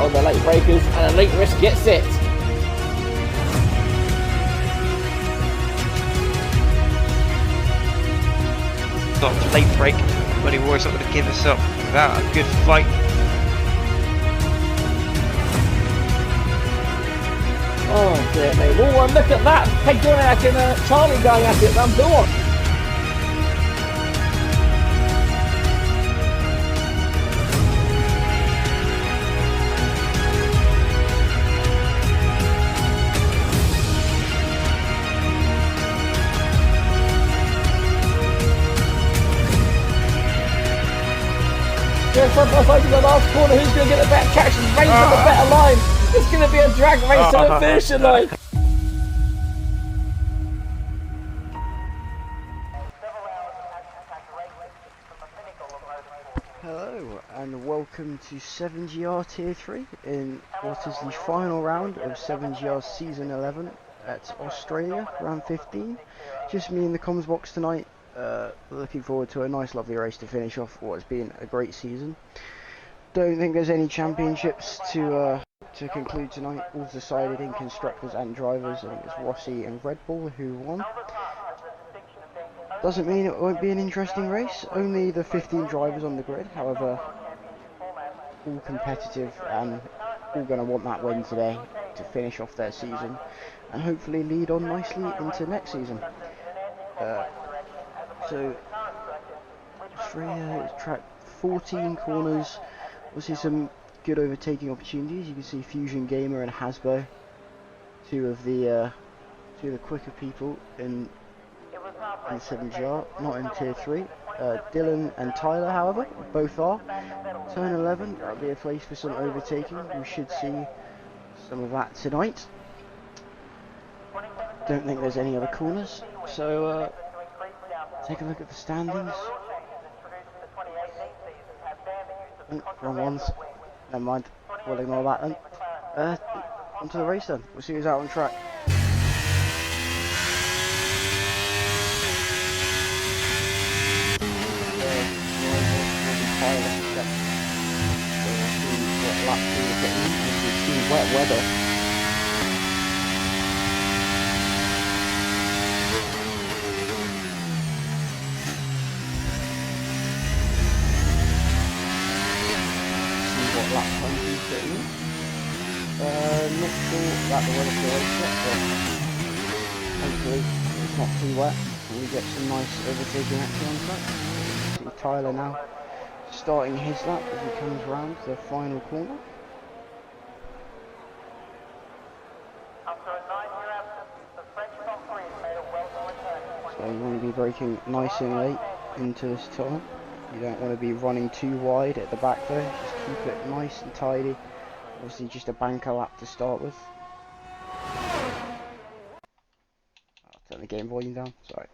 on the late breakers, and Elite Risk gets it. Not late break, Muddy Warriors not going to give us up without a good fight. Oh dear me. Oh, and look at that. Peg Dorniak and Charlie going at it. Rambo on. Front by side to the last corner. Who's going to get the better traction? Race on the better line. It's going to be a drag race to the finishing line. Hello and welcome to 7GR Tier 3 in what is the final round of 7GR Season 11 at Australia, round 15. Just me in the comms box tonight. Looking forward to a nice lovely race to finish off what has been a great season. Don't think there's any championships to conclude tonight. All decided in constructors and drivers. I think it's Rossi and Red Bull who won. Doesn't mean it won't be an interesting race. Only the 15 drivers on the grid, however, all competitive and all going to want that win today to finish off their season and hopefully lead on nicely into next season. So, Australia track 14 corners. We'll see some good overtaking opportunities. You can see Fusion Gamer and Hasbo, two of the quicker people in 7GR, not in Tier 3. Dylan and Tyler, however, both are. Turn 11, that'll be a place for some overtaking. We should see some of that tonight. Don't think there's any other corners, so take a look at the standings. Oh, wrong ones. Never mind. We'll ignore that then. Onto the race then. We'll see who's out on track. Wet weather. Lap time he's getting. Not sure about the weather for the race yet, but hopefully it's not too wet and we get some nice overtaking action on track. See Tyler now starting his lap as he comes round the final corner. So you want to be braking nice and late into this turn. You don't want to be running too wide at the back though, just keep it nice and tidy. Obviously just a banker lap to start with. I'll turn the game volume down, sorry.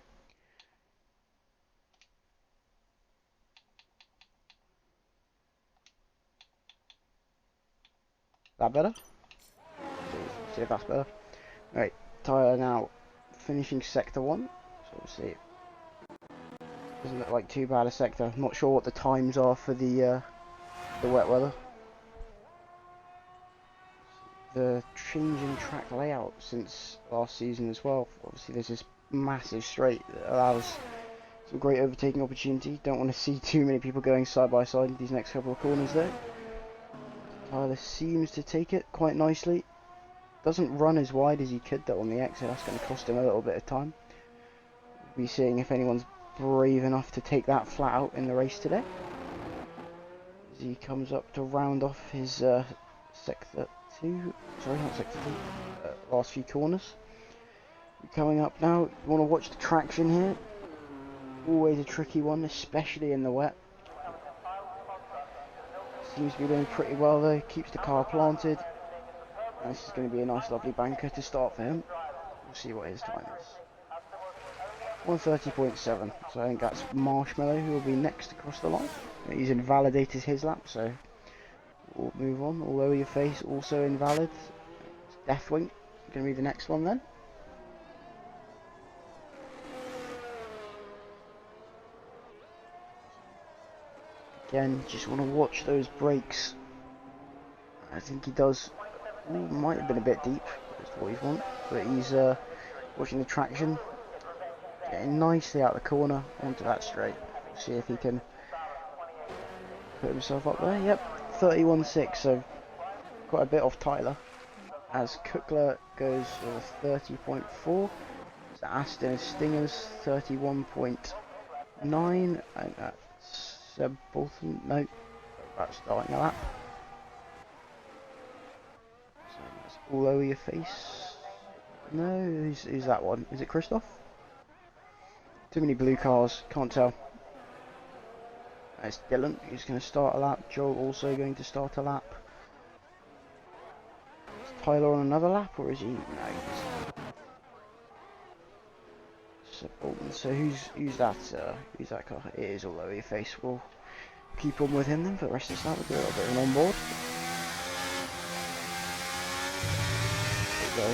That better? See if that's better. Right, Tyler now finishing sector 1, so we'll see. Doesn't look like too bad a sector. Not sure what the times are for the wet weather. The changing track layout since last season as well. Obviously there's this massive straight that allows some great overtaking opportunity. Don't want to see too many people going side by side in these next couple of corners though. Tyler seems to take it quite nicely. Doesn't run as wide as he could though on the exit. That's going to cost him a little bit of time. We'll be seeing if anyone's brave enough to take that flat out in the race today as he comes up to round off his sector 2, sorry not sector 2, last few corners. Coming up now, you want to watch the traction here, always a tricky one, especially in the wet. Seems to be doing pretty well though, keeps the car planted. And this is going to be a nice lovely banker to start for him. We'll see what his time is. 130.7, so I think that's Marshmallow who will be next across the line. He's invalidated his lap, so we'll move on. Although your face also invalid. Deathwing going to be the next one then. Again, just want to watch those brakes I think he does. Ooh, might have been a bit deep. That's what he's want. But he's watching the traction. Getting nicely out of the corner onto that straight. See if he can put himself up there. Yep, 31.6, so quite a bit off Tyler. As Kukla goes with a 30.4. So Aston Stingers 31.9. And that's Seb Bolton. No, that's starting a lap. So that's all over your face. No, who's that one? Is it Christoph? Too many blue cars, can't tell. That's Dylan, who's going to start a lap. Joel also going to start a lap. Is Tyler on another lap, or is he? No, he's... So who's that? Who's that car? It is all over your face. We'll keep on with him then for the rest of the start. We'll do a little bit of an onboard. There we go.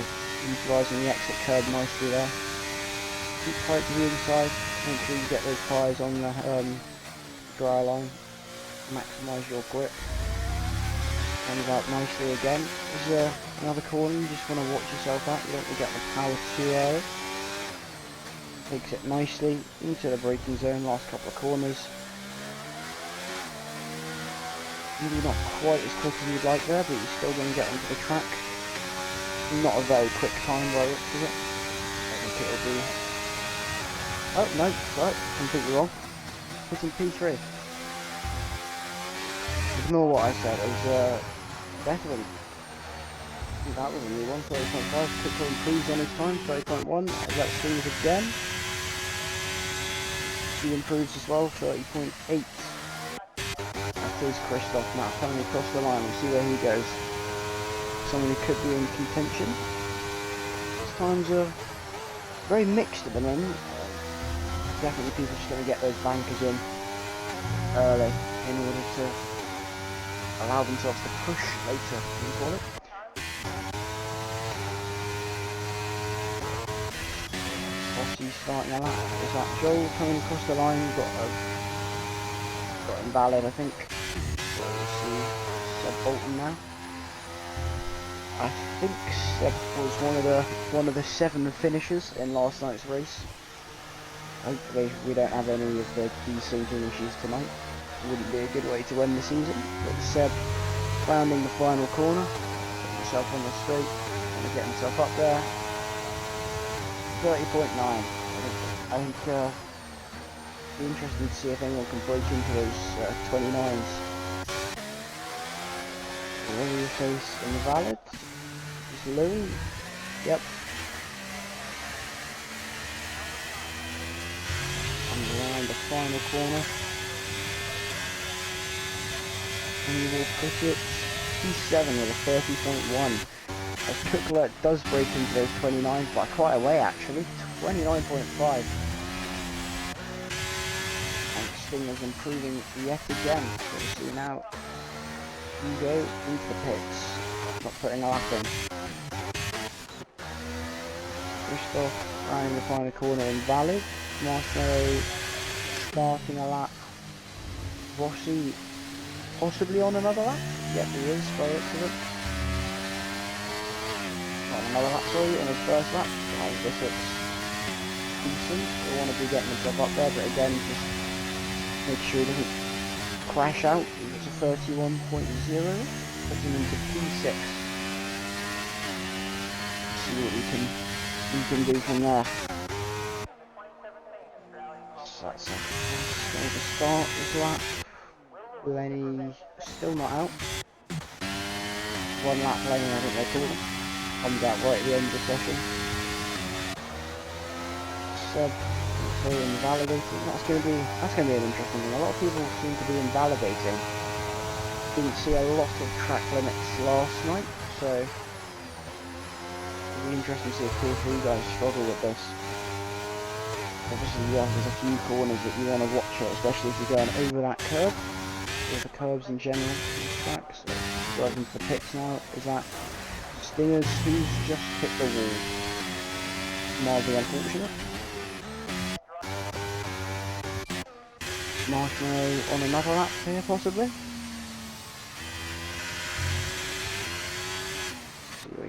Utilising the exit curb nicely there. Keep tight to the inside. Make sure you get those tyres on the dry line. Maximise your grip. Comes out nicely again. There's another corner, you just want to watch yourself out. You don't want to get the power too early. Takes it nicely into the braking zone, last couple of corners. Maybe not quite as quick as you'd like there, but you're still going to get onto the track. Not a very quick time by the looks of it. I think it'll be... Oh, no, sorry, completely wrong. Hitting P3. Ignore what I said, it was better than... That was a new one, 30.5. Kukla improves on his time, 30.1. That swings again. He improves as well, 30.8. That is Christoph now coming across the line. We'll see where he goes. Someone who could be in contention. His times are very mixed at the moment. Definitely people just going to get those bankers in early in order to allow themselves to push later, you call it. Rossi starting a lap. Is that Joel coming across the line? Got invalid, I think. So we'll see Seb Bolton now. I think Seb was one of the 7 finishers in last night's race. Hopefully we don't have any of the desyncing issues tonight. It wouldn't be a good way to end the season. But Seb rounding the final corner, putting himself on the straight, going to get himself up there. 30.9. I think it'll be interesting to see if anyone can break into those 29s. Louis face invalid. Is Louis? Yep. And around the final corner. And he will put it P7 with a 30.1. As Kukla does break into those 29s by quite a way actually. 29.5. And Stinger's improving yet again. So we'll see now. You go into the pits. Not putting a lap in. Christoph rounding the final corner invalid. Marshmallow starting a lap. Rossi possibly on another lap? Yep, he is by the looks of it. On another lap, sorry, on his first lap. I guess it's decent. They want to be getting himself up there, but again, just make sure he doesn't crash out. It's a 31.0, putting him to P6. See what we can do from there. So that's going to start this lap. Lenny still not out. 1 lap Lenny, I think they call it. Comes out right at the end of the session. Seb also invalidating. That's going to be an interesting thing. A lot of people seem to be invalidating. Didn't see a lot of track limits last night, so it'll be interesting to see if P3 guys struggle with this. Obviously, yeah, there's a few corners that you want to watch out, especially if you're going over that curve, or the curves in general on the track. So driving to the pits now is that Stingers, who's just hit the wall. Mildly unfortunate. Marshmallow on another lap here, possibly.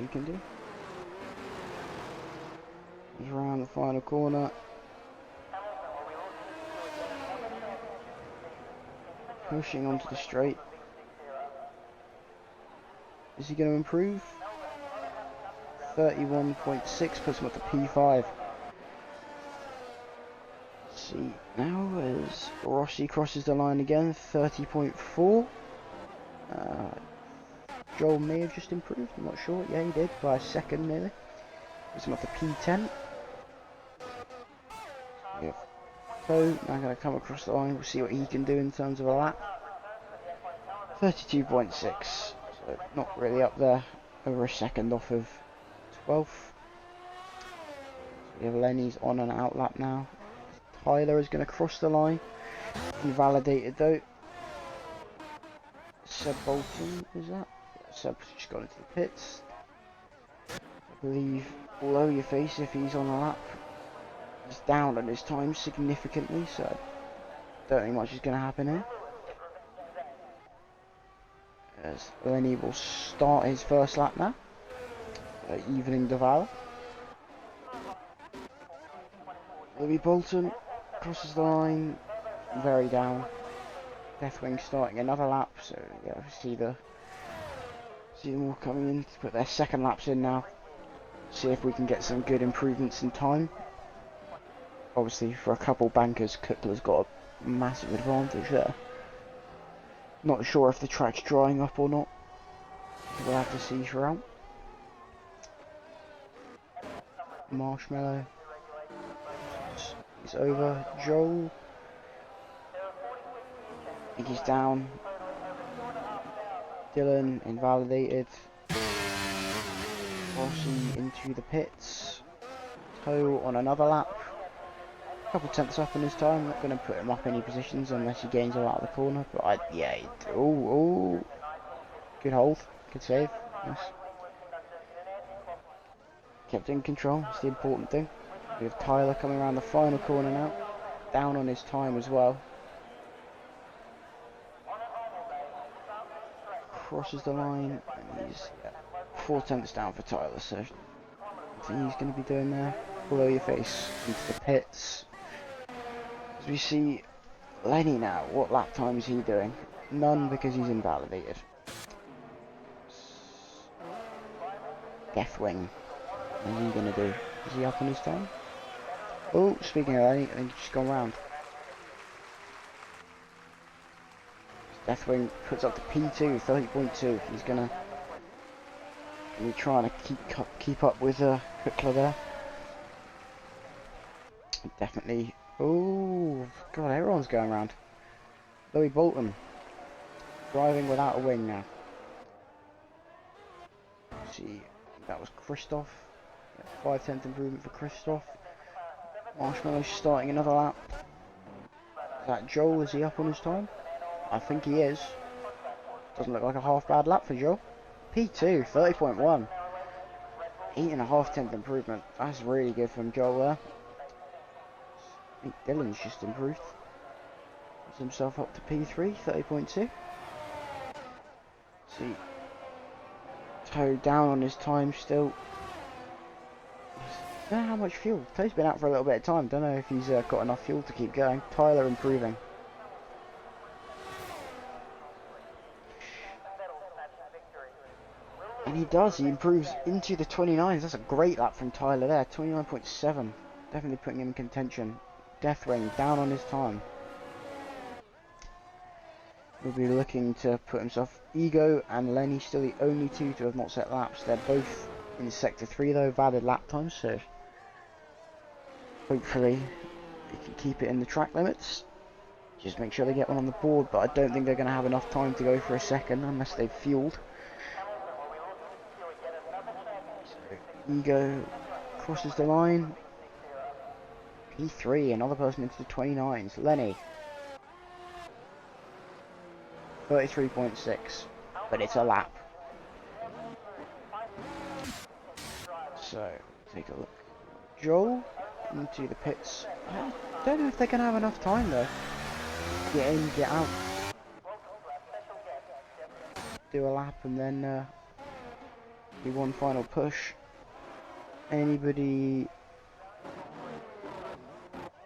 he can do. He's around the final corner. Pushing onto the straight. Is he going to improve? 31.6 puts him up to P5. See now as Rossi crosses the line again, 30.4. Joel may have just improved, I'm not sure. Yeah, he did, by a second nearly. Puts him up to P10. Yeah. So, now going to come across the line, we'll see what he can do in terms of a lap. 32.6, so not really up there, over a second off of 12th. So we have Lenny's on and out lap now. Tyler is going to cross the line, invalidated though. Seb Bolton, is that? Yeah, Seb's just gone into the pits. I believe below your face if he's on a lap. He's down on his time significantly, so don't think much is going to happen here. As Lenny will start his first lap now, evening Devour. Louis Bolton crosses the line, very down. Deathwing starting another lap, so yeah, see them all coming in to put their second laps in now. See if we can get some good improvements in time. Obviously, for a couple bankers, Kuttler's got a massive advantage there. Not sure if the track's drying up or not. We'll have to see throughout. Marshmallow. He's over. Joel. I think he's down. Dylan invalidated. Rossi into the pits. Toe on another lap. A couple tenths up in his time. Not going to put him up any positions unless he gains him out of the corner. But yeah, oh, good hold, good save. Nice. Kept in control. It's the important thing. We have Tyler coming around the final corner now. Down on his time as well. Crosses the line. And he's 4 tenths down for Tyler. So I think he's going to be doing there. Below your face into the pits. As we see Lenny now, what lap time is he doing? None because he's invalidated. Deathwing. What is he going to do? Is he up on his time? Oh, speaking of Lenny, I think he's just gone round. Deathwing puts up to P2, 30.2. He's going to be trying to keep up with Kuttler there. Definitely. Oh, God, everyone's going around. Louis Bolton. Driving without a wing now. Let's see, that was Christoph. 5/10 improvement for Christoph. Marshmallow starting another lap. Is that Joel? Is he up on his time? I think he is. Doesn't look like a half bad lap for Joel. P2, 30.1. 8.5 improvement. That's really good from Joel there. I think Dylan's just improved. Puts himself up to P3, 30.2. See. Toe down on his time still. Don't know how much fuel. Toe's been out for a little bit of time. Don't know if he's got enough fuel to keep going. Tyler improving. And he does. He improves into the 29s. That's a great lap from Tyler there. 29.7. Definitely putting him in contention. Deathwing down on his time. He'll be looking to put himself. Ego and Lenny still the only two to have not set laps. They're both in sector 3 though, valid lap times, so hopefully they can keep it in the track limits. Just make sure they get one on the board, but I don't think they're going to have enough time to go for a second unless they've fueled. So, Ego crosses the line. P3, another person into the 29s. Lenny. 33.6, but it's a lap. So, take a look. Joel into the pits. I don't know if they're going to have enough time though. Get in, get out. Do a lap and then Do one final push. Anybody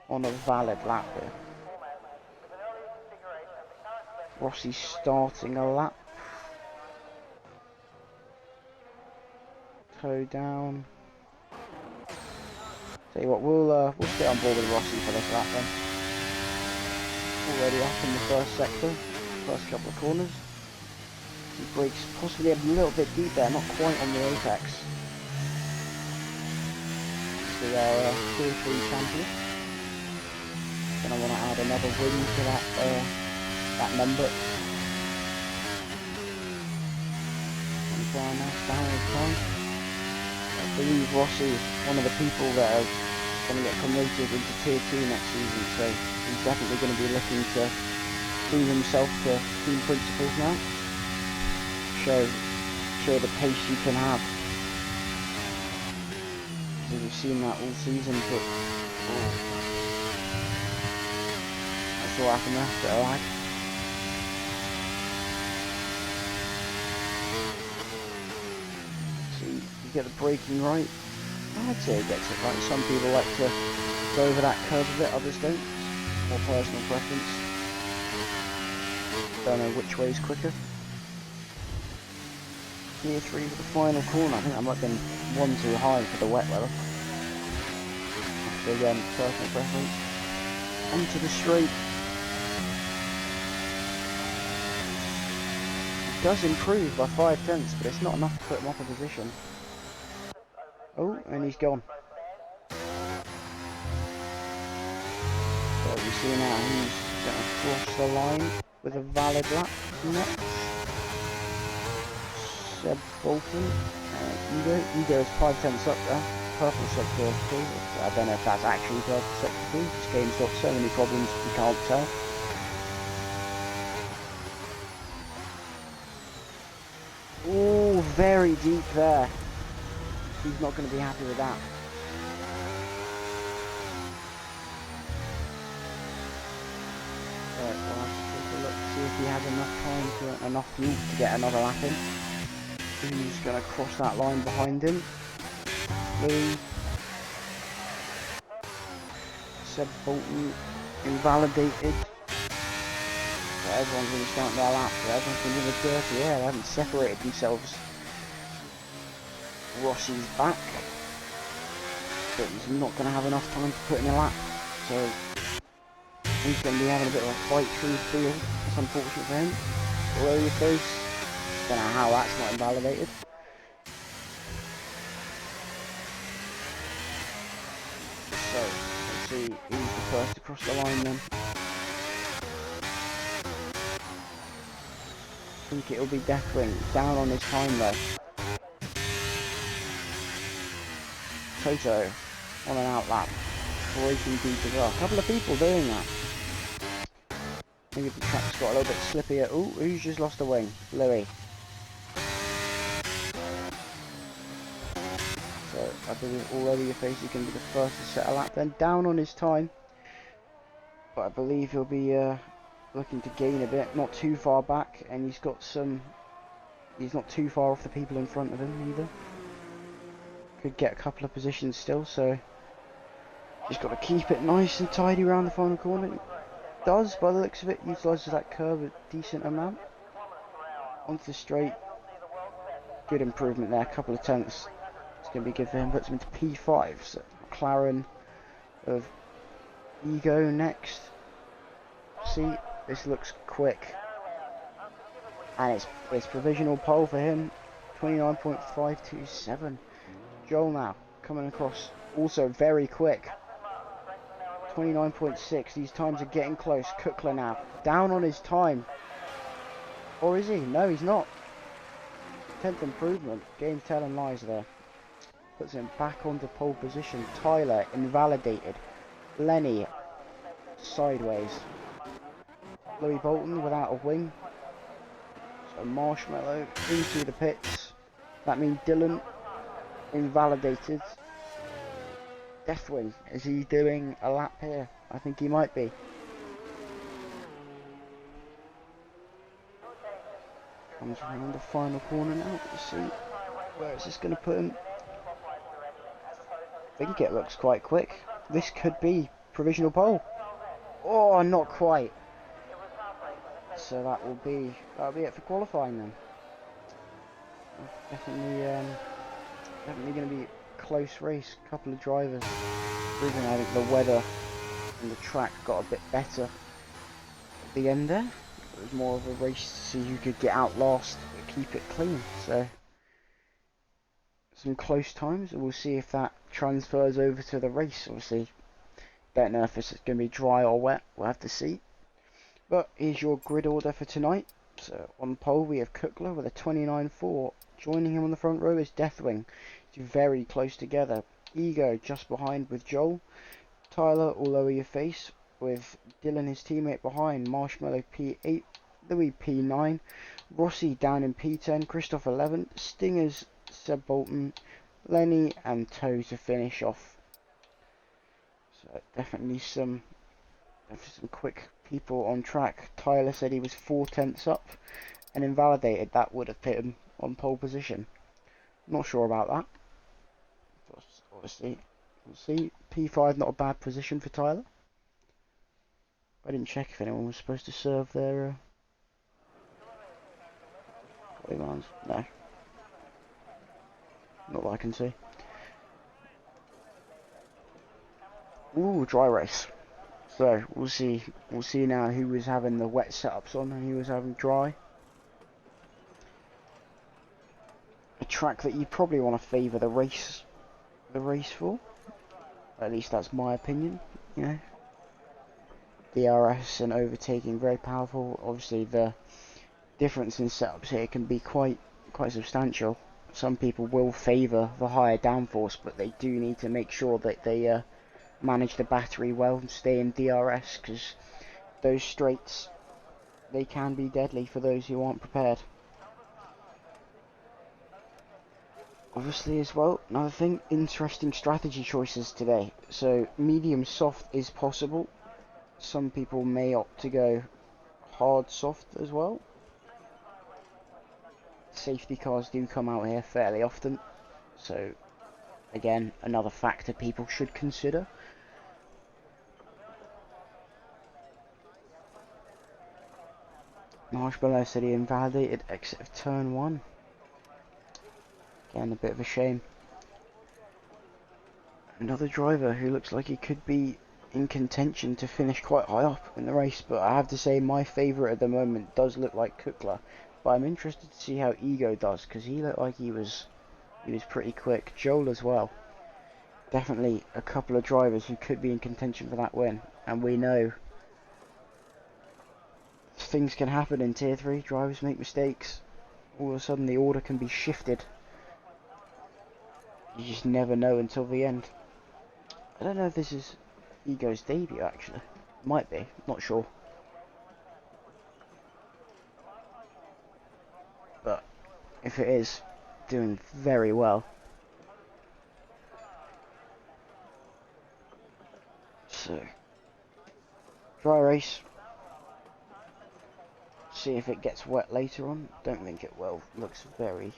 on a valid lap here? Rossi starting a lap. Toe down. Tell you what, we'll stay on board with Rossi for this lap then. Already up in the first sector, first couple of corners. He brakes possibly a little bit deep there, not quite on the apex. So they are 2-3 champion. Gonna want to add another wing to that number. And down his time. I believe Rossi is one of the people that are going to get promoted into Tier 2 next season, so he's definitely going to be looking to prove himself to team principals now. Show the pace you can have. So we've seen that all season, but that's what happened there, bit of lag. See, you get the braking right. I'd say it gets it right. Some people like to go over that curve a bit, others don't. More personal preference. Don't know which way is quicker. Gear 3 with the final corner. I think that might have been one too high for the wet weather. So again, personal preference. Onto the straight. It does improve by 5/10, but it's not enough to put him off a position. Oh, and he's gone. So you see now he's going to cross the line with a valid lap next. Seb Bolton, Ego is 5/10 up there. Purple sector 2. I don't know if that's actually purple sector 2. This game's got so many problems you can't tell. Oh, very deep there. He's not going to be happy with that. Right, we'll have to take a look, see if he has enough fuel to get another lap in. He's going to cross that line behind him. Louis. Seb Bolton invalidated. But everyone's going to start their lap. Everyone's going to be dirty. Yeah, they haven't separated themselves. Rossi's back, but he's not going to have enough time to put in a lap, so he's going to be having a bit of a fight through the field. That's unfortunate for him. Below your face, don't know how that's not invalidated. So, let's see who's the first to cross the line then. I think it'll be Deathwing, down on his time though. Toto on an outlap, braking deep as well. A couple of people doing that. Maybe the track's got a little bit slippier. Ooh, who's just lost a wing? Louis. So I believe already your face is going to be the first to set a lap. Then down on his time, but I believe he'll be looking to gain a bit, not too far back, and he's got some. He's not too far off the people in front of him either. Could get a couple of positions still, so just got to keep it nice and tidy around the final corner. It does, by the looks of it, utilises that curve a decent amount. Onto the straight, good improvement there, a couple of tenths. It's going to be good for him, puts him into P5. So McLaren of Ego next. See, this looks quick, and it's provisional pole for him, 29.527. Joel now, coming across, also very quick, 29.6, these times are getting close. Kukla now, down on his time, or is he? No, he's not. 10th improvement, game's telling lies there. Puts him back onto pole position. Tyler, invalidated. Lenny, sideways. Louis Bolton without a wing. So Marshmallow into the pits. That means Dylan invalidated. Deathwing, is he doing a lap here? I think he might be. Comes around the final corner now, let's see. Where is this going to put him? I think it looks quite quick. This could be provisional pole. Oh, not quite. So that'll be it for qualifying then. Definitely going to be a close race. A couple of drivers. Even I think the weather and the track got a bit better at the end there. It was more of a race to see who could get out last but keep it clean. So some close times, and we'll see if that transfers over to the race. Obviously, don't know if it's going to be dry or wet. We'll have to see. But here's your grid order for tonight. So on pole we have Kukla with a 29.4. Joining him on the front row is Deathwing. Two very close together. Ego just behind with Joel. Tyler all over your face with Dylan, his teammate, behind. Marshmallow P8, Louis P9, Rossi down in P10, Christoph 11, Stingers, Seb Bolton, Lenny and Toe to finish off. So definitely some quick people on track. Tyler said he was 4/10 up and invalidated. That would have put him on pole position. Not sure about that. But obviously, we'll see. P5, not a bad position for Tyler. I didn't check if anyone was supposed to serve their demands. No. Not that I can see. Ooh, dry race. So we'll see now who was having the wet setups on and who was having dry. A track that you probably want to favour the race for. At least that's my opinion, you know. DRS and overtaking very powerful. Obviously the difference in setups here can be quite substantial. Some people will favour the higher downforce, but they do need to make sure that they manage the battery well and stay in DRS, because those straights, they can be deadly for those who aren't prepared. Obviously as well, another thing, interesting strategy choices today. So medium soft is possible. Some people may opt to go hard soft as well. Safety cars do come out here fairly often, so again, another factor people should consider. Marshmallow said he invalidated exit of turn 1. Again, a bit of a shame. Another driver who looks like he could be in contention to finish quite high up in the race, but I have to say my favourite at the moment does look like Kukla. But I'm interested to see how Ego does, because he looked like he was pretty quick. Joel as well. Definitely a couple of drivers who could be in contention for that win, and we know things can happen in Tier 3, drivers make mistakes, all of a sudden the order can be shifted. You just never know until the end. I don't know if this is Ego's debut actually. Might be, not sure. But if it is, doing very well. So, dry race. See if it gets wet later on. Don't think it will. Looks very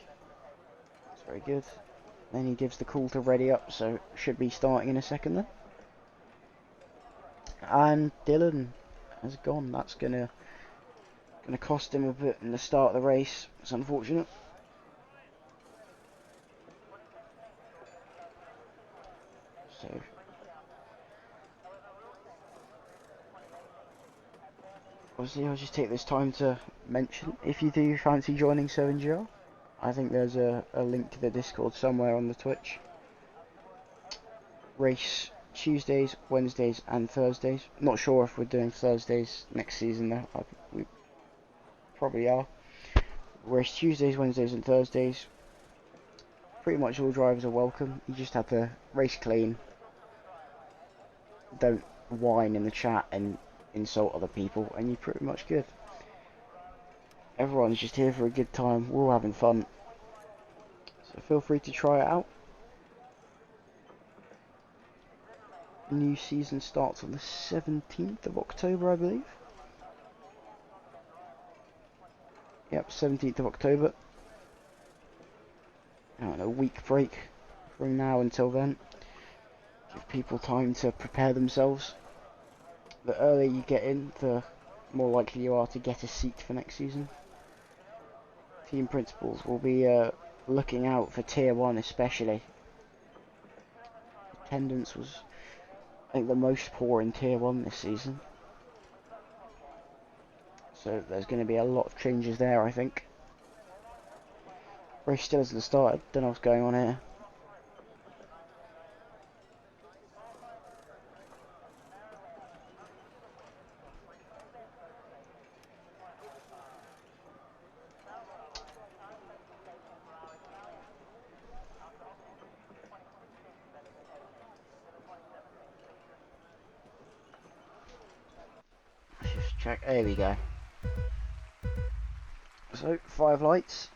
good. Then he gives the call to ready up, so should be starting in a second then. And Dylan has gone. That's gonna cost him a bit in the start of the race. It's unfortunate. So obviously I'll just take this time to mention, if you do fancy joining 7GR, I think there's a link to the Discord somewhere on the Twitch. Race Tuesdays, Wednesdays and Thursdays. Not sure if we're doing Thursdays next season though. We probably are. Race Tuesdays, Wednesdays and Thursdays. Pretty much all drivers are welcome. You just have to race clean. Don't whine in the chat and insult other people, and you're pretty much good. Everyone's just here for a good time. We're all having fun. So feel free to try it out. New season starts on the 17th of October, I believe. Yep, 17th of October. don't know, week break from now until then. Give people time to prepare themselves. The earlier you get in, the more likely you are to get a seat for next season. Team principals will be looking out for Tier 1 especially. Attendance was, I think, the most poor in Tier 1 this season. So there's going to be a lot of changes there, I think. Race still hasn't started, don't know what's going on here. Let's just check, there we go. So, 5 lights,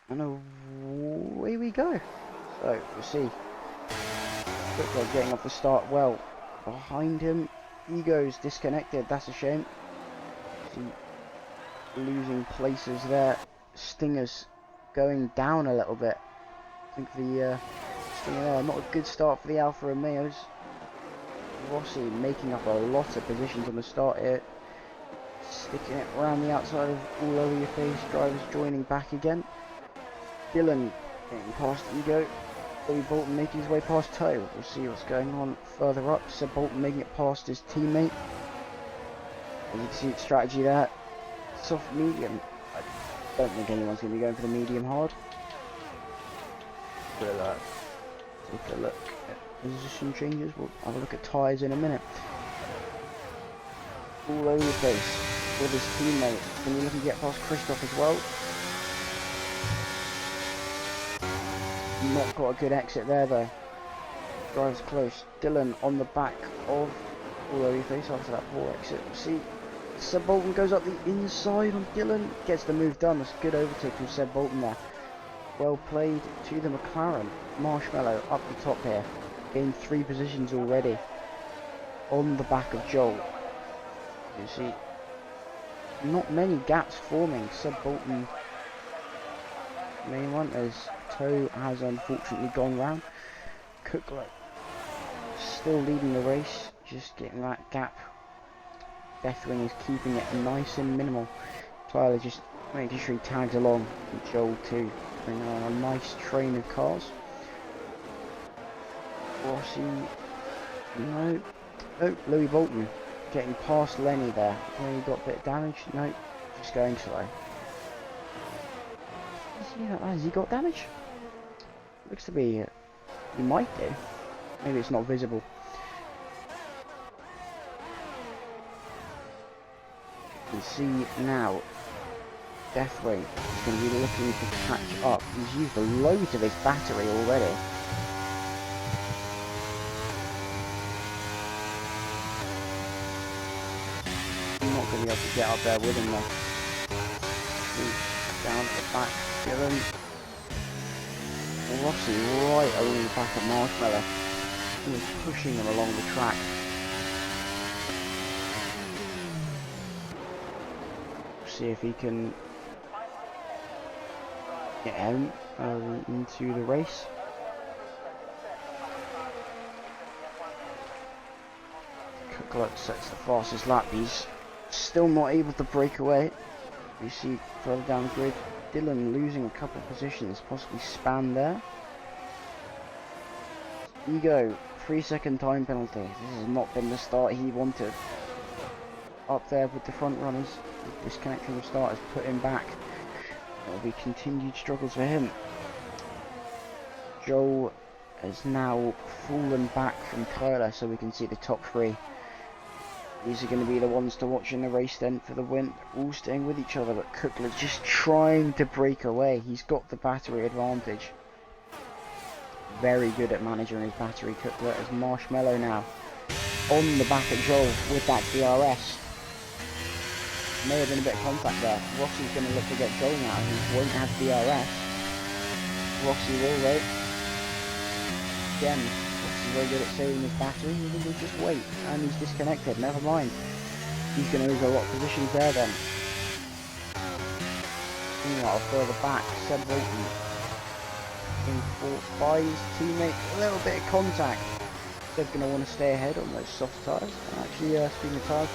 and away we go. So, we'll see. Quickly getting off the start well. Behind him, Ego's disconnected, that's a shame. See, losing places there. Stinger's going down a little bit. I think the Stinger there, not a good start for the Alfa Romeos. Rossi making up a lot of positions on the start here. Sticking it around the outside of all over your face. Drivers joining back again. Dillon getting past Ego. Louis Bolton making his way past Toe. We'll see what's going on further up. Seb Bolton making it past his teammate. As you can see, strategy there. Soft medium. I don't think anyone's going to be going for the medium hard. We'll take a look at position changes. We'll have a look at tyres in a minute. All over the place with his teammate. Can you look and get past Christoph as well? Not got a good exit there though. Drives close. Dillon on the back of all over your face after that poor exit. See, Seb Bolton goes up the inside on Dillon. Gets the move done. That's a good overtake from Seb Bolton there. Well played to the McLaren. Marshmallow up the top here. Gained 3 positions already. On the back of Joel. You see, not many gaps forming. Seb Bolton, main one, as Toe has unfortunately gone round. Cookler still leading the race, just getting that gap. Deathwing is keeping it nice and minimal. Tyler just making sure he tags along, and Joel too, bringing on a nice train of cars. Rossi, no, oh, Louis Bolton. Getting past Lenny there. Lenny got a bit of damage. No, just going slow. Has he got damage? Looks to be. He might do. Maybe it's not visible. You can see now. Deathwing is going to be looking to catch up. He's used a load of his battery already. Be able to get up there with him though. Down at the back, Dillon. Rossi right along the back of Marshmallow. He was pushing him along the track. See if he can get him into the race. Cookler sets the fastest lap. He's still not able to break away. You see further down the grid, Dillon losing a couple of positions, possibly Span there. Ego, 3-second time penalty. This has not been the start he wanted. Up there with the front runners, the disconnect from the start has put him back. There will be continued struggles for him. Joel has now fallen back from Tyler, so we can see the top 3. These are going to be the ones to watch in the race then for the win. All staying with each other, but Cookler's just trying to break away. He's got the battery advantage. Very good at managing his battery, Cookler, as Marshmallow now on the back of Joel with that DRS. May have been a bit of contact there. Rossi's going to look to get Joel now, who won't have DRS. Rossi will though. Again, Rossi's very good at saving his battery. He'll just wait, and he's disconnected. Never mind. He's going to lose a lot of positions there then. Meanwhile, further back, Seb Bolton in fourth by his teammate. A little bit of contact. They're going to want to stay ahead on those soft tyres. Actually, speaking of tyres,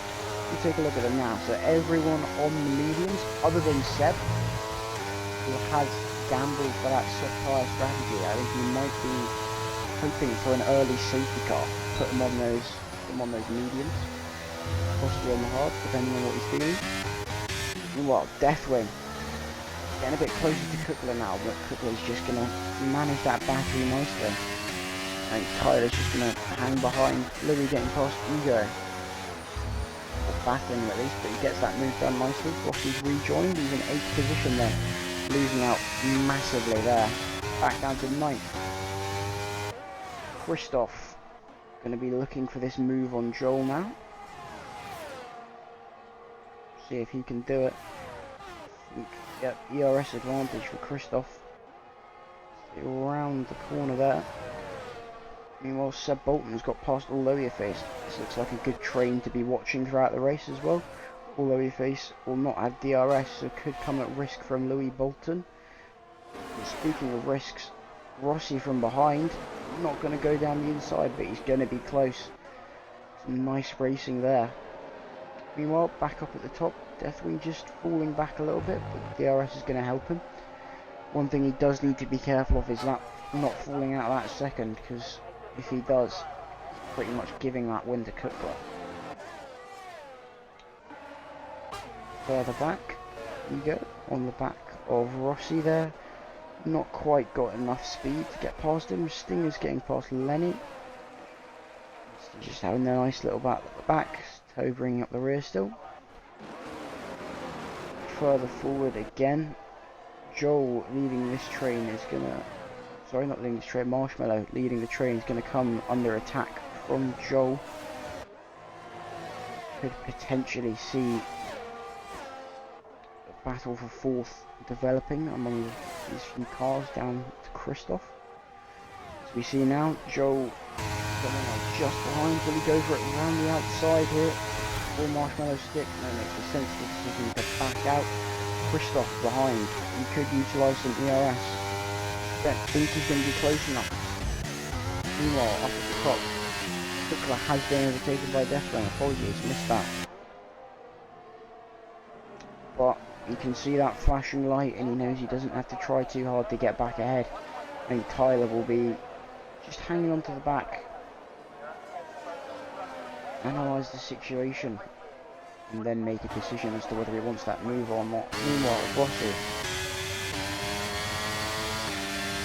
we take a look at them now. So everyone on the mediums, other than Seb, who has gambled for that soft tyre strategy. I think he might be hoping for an early safety car. Put him on those mediums. Possibly on the hard, depending on what he's feeling. Meanwhile, Deathwing getting a bit closer to Kukla now, but Kukla's just going to manage that battery nicely. And Tyler's just going to hang behind. Louis getting past Ego. Or battling at least, but he gets that move done nicely. Rossi's rejoined, he's in 8th position there. Losing out massively there. Back down to 9th. Christoph going to be looking for this move on Joel now. See if he can do it. Yep, ERS advantage for Christoph. Around the corner there. Meanwhile, Seb Bolton's got past Oloyeface. This looks like a good train to be watching throughout the race as well. Oloyeface will not have DRS, so could come at risk from Louis Bolton. And speaking of risks, Rossi from behind, not going to go down the inside, but he's going to be close. Some nice racing there. Meanwhile, back up at the top, Deathwing just falling back a little bit, but DRS is going to help him. One thing he does need to be careful of is that not falling out of that second, because if he does, he's pretty much giving that win to Kukla. Further back, you go, on the back of Rossi there. Not quite got enough speed to get past him. Stinger's getting past Lenny. Just having a nice little battle at the back. Toe bringing up the rear still. Further forward again. Joel leading this train is gonna... Sorry, not leading this train. Marshmallow leading the train is gonna come under attack from Joel. Could potentially see a battle for 4th developing among these few cars down to Christoph. As we see now, Joel coming on just behind. Will he go for it around the outside here? Or Marshmallow stick? No, makes a sensible decision to back out. Christoph behind. He could utilise some ERS. Don't think he's going to be close enough. Meanwhile, up at the top, Kukla has been overtaken by Deathwing. Apologies, missed that. But you can see that flashing light, and he knows he doesn't have to try too hard to get back ahead. I think Tyler will be just hanging on to the back. Analyse the situation, and then make a decision as to whether he wants that move or not. Meanwhile, Rossi.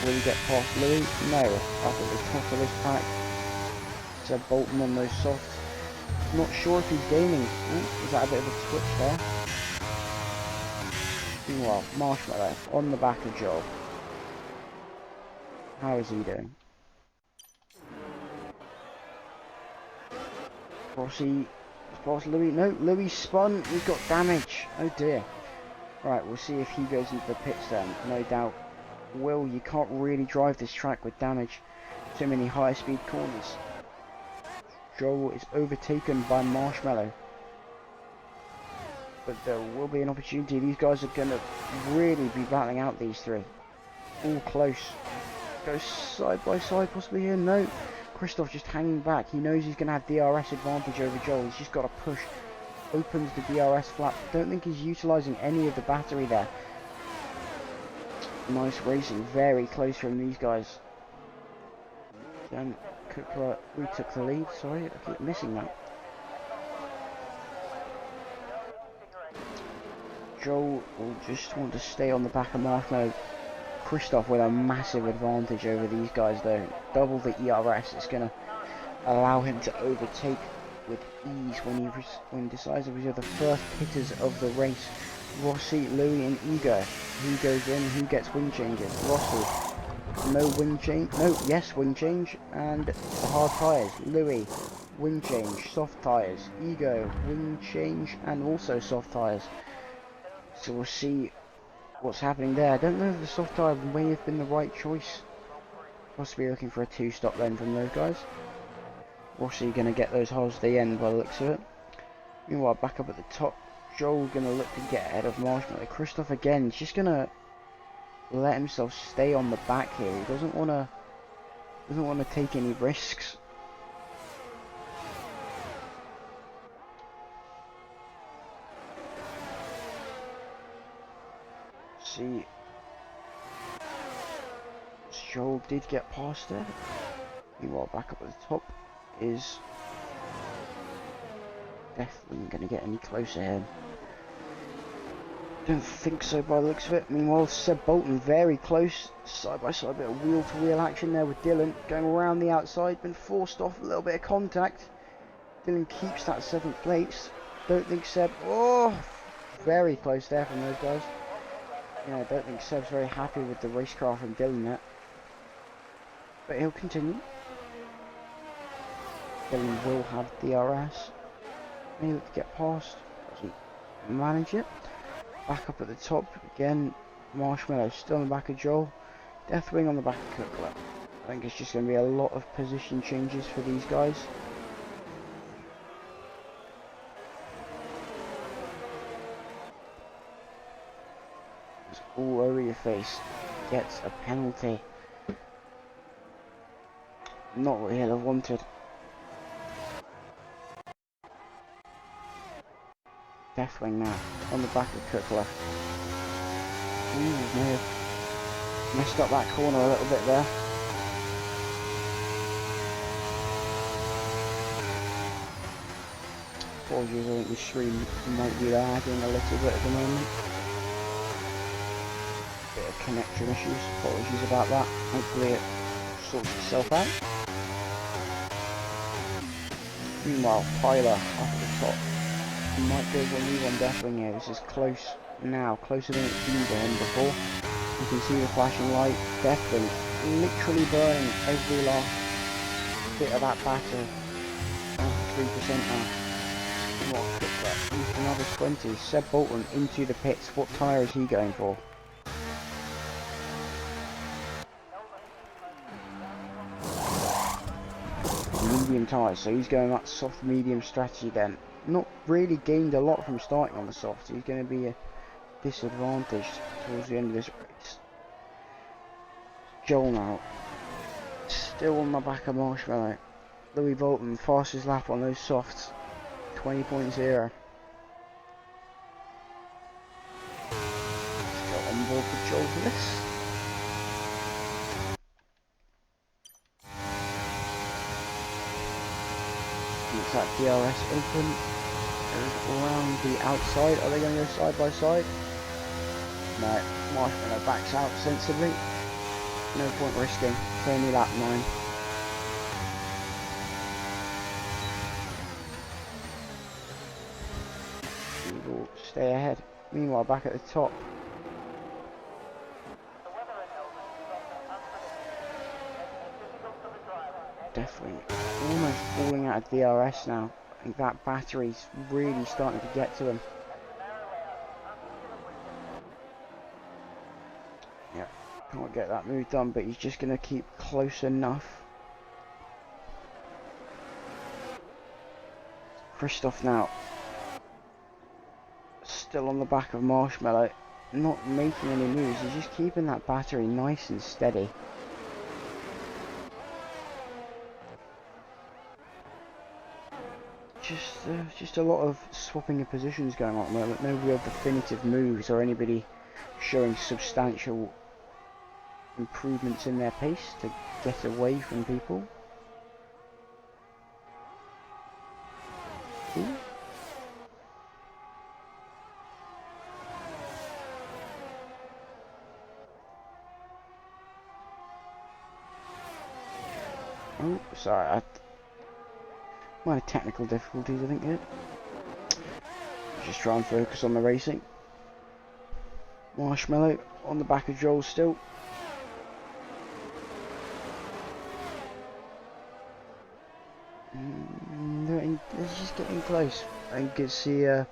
Will he get past Louis? No. Up at the top of this pack. Seb Bolton on those softs. Not sure if he's gaining. Is that a bit of a twitch there? Meanwhile, Marshmallow on the back of Joel. How is he doing? Rossi past Louis. No, Louis spun. He's got damage. Oh dear. Right, we'll see if he goes into the pits then. No doubt. Will, you can't really drive this track with damage. Too many high speed corners. Joel is overtaken by Marshmallow. But there will be an opportunity. These guys are going to really be battling out, these three. All close. Go side by side possibly here. No. Christoph just hanging back. He knows he's going to have DRS advantage over Joel. He's just got to push. Opens the DRS flap. Don't think he's utilising any of the battery there. Nice racing. Very close from these guys. Then Kukla retook the lead. Sorry, I keep missing that. Joel will just want to stay on the back of Marshmallow. Christoph with a massive advantage over these guys though. Double the ERS. It's going to allow him to overtake with ease when he decides that these are the first hitters of the race. Rossi, Louis and Ego. Who goes in, who gets wing changes? Rossi. No wing change. No, yes, wing change. And the hard tyres. Louis, wing change, soft tyres. Ego, wing change and also soft tyres. So we'll see what's happening there. I don't know if the soft tyre may have been the right choice. Possibly looking for a 2-stop then from those guys. Rossi going to get those holes to the end by the looks of it. Meanwhile, back up at the top, Joel going to look to get ahead of Marshmallow. Christoph again, he's just going to let himself stay on the back here. He doesn't want to take any risks. See, Stroll did get past there. Meanwhile, back up at the top is definitely going to get any closer here. Don't think so by the looks of it. Meanwhile, Seb Bolton very close, side by side, bit of wheel to wheel action there with Dylan going around the outside, been forced off, a little bit of contact. Dylan keeps that 7th place. Don't think Seb, oh, very close there from those guys. Yeah, I don't think Seb's very happy with the racecraft from Dylan yet, but he'll continue. Dylan will have DRS. May look to get past, doesn't manage it. Back up at the top again, Marshmallow still on the back of Joel, Deathwing on the back of Cookler. I think it's just going to be a lot of position changes for these guys. It's all over your face, gets a penalty. Not what he'll have wanted. Deathwing now, on the back of Cookler. May have messed up that corner a little bit there. Apologies, I think the stream might be lagging a little bit at the moment. Bit of connection issues, apologies about that. Hopefully it sorts itself out. Meanwhile, Tyler up at the top. He might be able to move on Deathwing here. This is close now, closer than it's been to him before. You can see the flashing light. Deathwing literally burning every last bit of that batter. Down to 3% now. What took that? Into another 20. Seb Bolton into the pits. What tyre is he going for? Medium tyres, so he's going that soft medium strategy then. Not really gained a lot from starting on the soft. He's going to be disadvantaged towards the end of this race. Joel now, still on the back of Marshmallow. Louis Bolton, fastest lap on those softs, 20.0. Still on board for Joel for this. Keeps that DRS open. Goes around the outside. Are they going to go side by side? No. Marshmallow backs out sensibly. No point risking. It's only lap 9. He will stay ahead. Meanwhile, back at the top. Definitely almost falling out of DRS now. I think that battery's really starting to get to him. Yeah, can't get that move done, but he's just going to keep close enough. Christoph now, still on the back of Marshmallow, not making any moves, he's just keeping that battery nice and steady. Just a lot of swapping of positions going on at the moment. No real definitive moves or anybody showing substantial improvements in their pace to get away from people. Ooh. Oh, sorry. Minor technical difficulties, I think, here. Just try and focus on the racing. Marshmallow on the back of Joel still. They're just getting close. I think it's can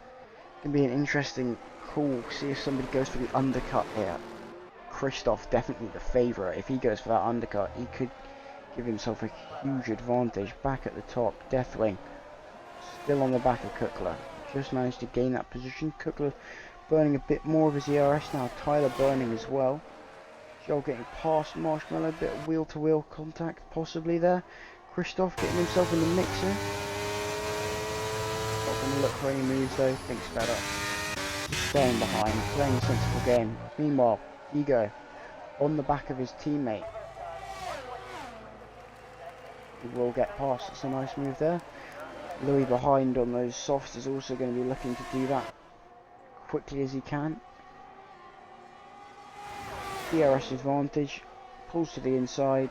be an interesting call. See if somebody goes for the undercut here. Christoph definitely the favourite. If he goes for that undercut, he could give himself a huge advantage. Back at the top, Deathwing still on the back of Cookler. Just managed to gain that position. Cookler burning a bit more of his ERS now. Tyler burning as well. Joel getting past Marshmallow, bit of wheel-to-wheel contact possibly there. Christoph getting himself in the mixer. Not going to look for any moves though, thinks better. Just staying behind, playing a sensible game. Meanwhile, Ego on the back of his teammate. He will get past, it's a nice move there. Louis behind on those softs is also going to be looking to do that quickly as he can. DRS advantage, pulls to the inside.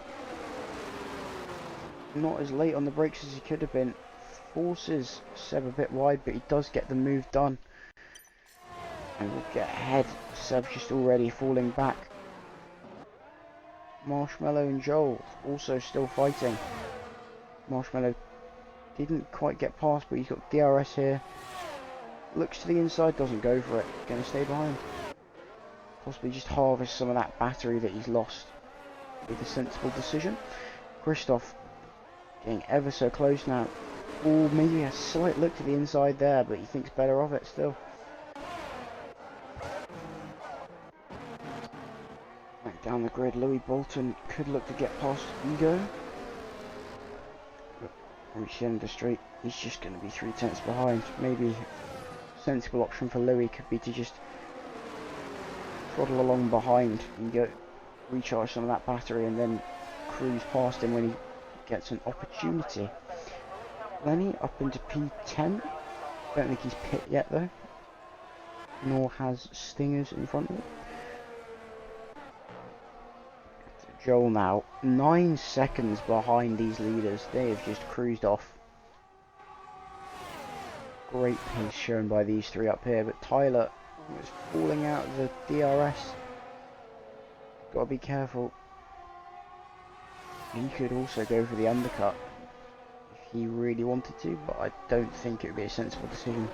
Not as late on the brakes as he could have been. Forces Seb a bit wide, but he does get the move done. And will get ahead. Seb just already falling back. Marshmallow and Joel also still fighting. Marshmallow didn't quite get past, but he's got DRS here. Looks to the inside, doesn't go for it. Gonna stay behind. Possibly just harvest some of that battery that he's lost with a sensible decision. Christoph getting ever so close now. Oh, maybe a slight look to the inside there, but he thinks better of it still. Back down the grid, Louis Bolton could look to get past Ego. But reach the end of the straight, he's just going to be 3/10 behind. Maybe a sensible option for Louis could be to just throttle along behind Ego, recharge some of that battery, and then cruise past him when he gets an opportunity. Lenny up into P10. Don't think he's pit yet though. Nor has Stingers in front of him. Joel now 9 seconds behind these leaders. They have just cruised off. Great pace shown by these three up here, but Tyler was falling out of the DRS. Gotta be careful. He could also go for the undercut if he really wanted to, but I don't think it would be a sensible decision.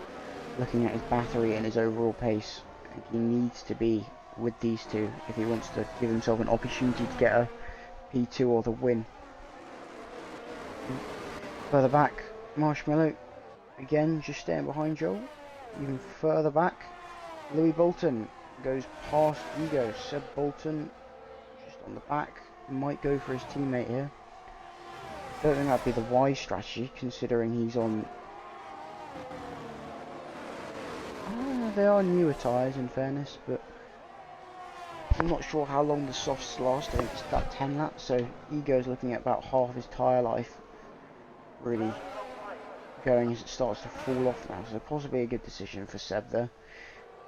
Looking at his battery and his overall pace, I think he needs to be with these two if he wants to give himself an opportunity to get a P2 or the win. Further back, Marshmallow again just staying behind Joel. Even further back, Louis Bolton goes past Ego. Seb Bolton just on the back, might go for his teammate here. Don't think that'd be the wise strategy considering he's on. They are newer tyres in fairness, but I'm not sure how long the softs last. I think it's about 10 laps, so Ego's looking at about half his tyre life really going as it starts to fall off now, so possibly a good decision for Seb there,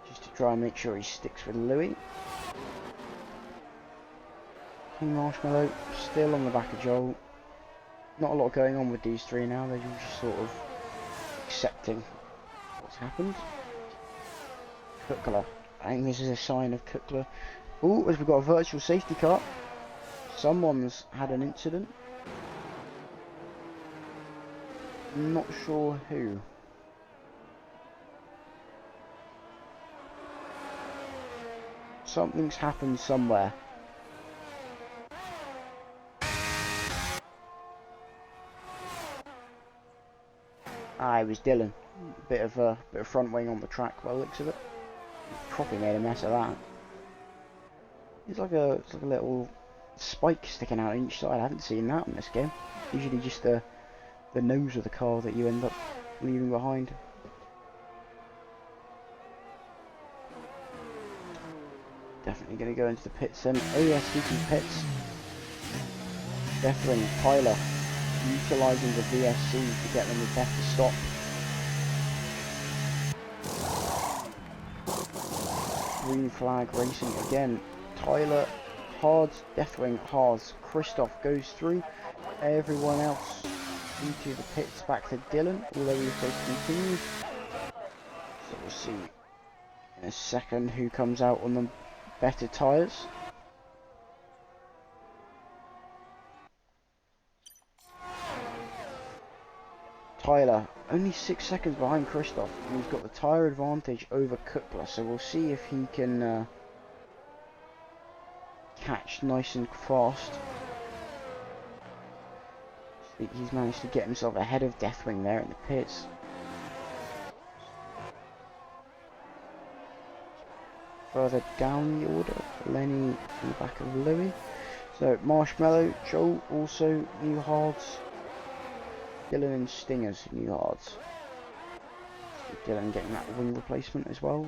just to try and make sure he sticks with Louis. King Marshmallow still on the back of Joel. Not a lot going on with these three now, they're just sort of accepting what's happened. Kukla, I think this is a sign of Kukla. Oh, as we've got a virtual safety car. Someone's had an incident. Not sure who. Something's happened somewhere. It was Dylan. Bit of front wing on the track by the looks of it. Probably made a mess of that. It's like a little spike sticking out each side. I haven't seen that in this game. Usually just the nose of the car that you end up leaving behind. Definitely going to go into the pits then. ASCT pits. Definitely Tyler utilising the VSC to get them a better stop. Green flag racing again. Tyler, Hards, Deathwing, Hards, Christoph goes through. Everyone else into the pits back to Dylan, although he says continues. So we'll see in a second who comes out on the better tyres. Tyler, only 6 seconds behind Christoph, and he's got the tyre advantage over Kukla, so we'll see if he can catch nice and fast. He's managed to get himself ahead of Deathwing there in the pits. 2 further down the order. Lenny in the back of Louis. So Marshmallow, Joel also new hards. Dylan and Stingers new hards. Dylan getting that wing replacement as well.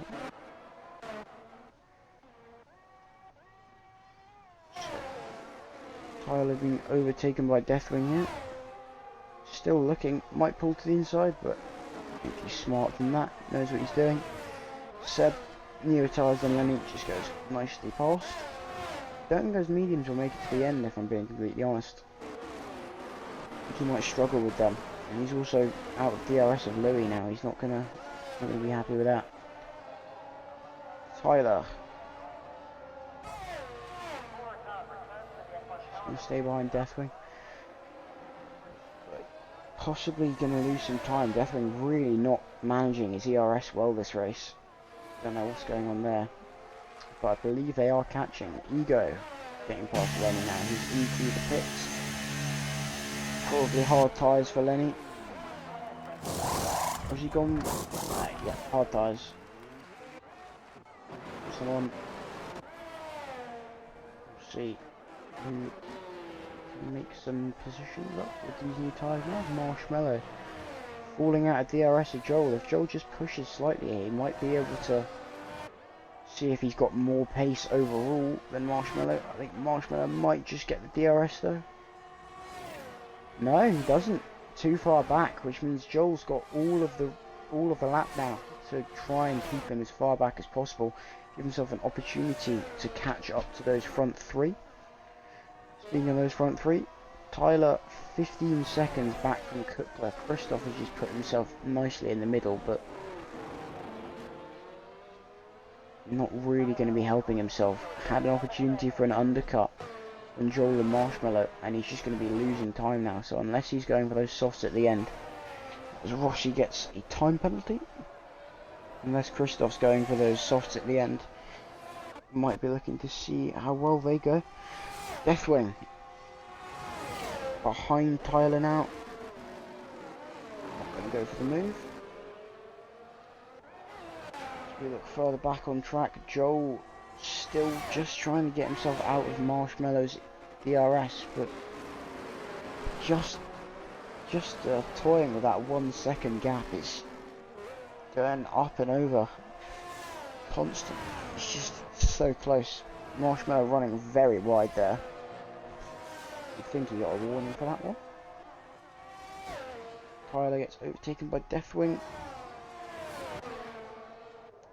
Tyler being overtaken by Deathwing here. Still looking, might pull to the inside, but I think he's smarter than that, knows what he's doing. Seb, newer tyres than Lenny, just goes nicely past. Don't think those mediums will make it to the end if I'm being completely honest. I think he might struggle with them. And he's also out of DRS of Louis now, he's not gonna be happy with that. Tyler. Just gonna stay behind Deathwing. Possibly going to lose some time. Deathwing really not managing his ERS well this race. Don't know what's going on there. But I believe they are catching. Ego getting past Lenny now. He's into the pits. Probably hard tyres for Lenny. Has he gone? Yeah, hard tyres. Someone. We'll see who make some positions up with these new tyres now. Marshmallow falling out of DRS of Joel. If Joel just pushes slightly here, he might be able to see if he's got more pace overall than Marshmallow. I think Marshmallow might just get the DRS though. No, he doesn't. Too far back, which means Joel's got all of the lap now to try and keep him as far back as possible. Give himself an opportunity to catch up to those front three. Speaking of those front three, Tyler 15 seconds back from Kuckler. Christoph has just put himself nicely in the middle, but not really going to be helping himself. Had an opportunity for an undercut from Joel and Marshmallow, and he's just going to be losing time now. So unless he's going for those softs at the end, as Rossi gets a time penalty, unless Christoph's going for those softs at the end, might be looking to see how well they go. Deathwing behind Tyler now. Not going to go for the move. As we look further back on track, Joel still just trying to get himself out of Marshmallow's DRS, but just toying with that 1 second gap. Is going up and over constant. It's just so close. Marshmallow running very wide there. I think he got a warning for that one. Tyler gets overtaken by Deathwing.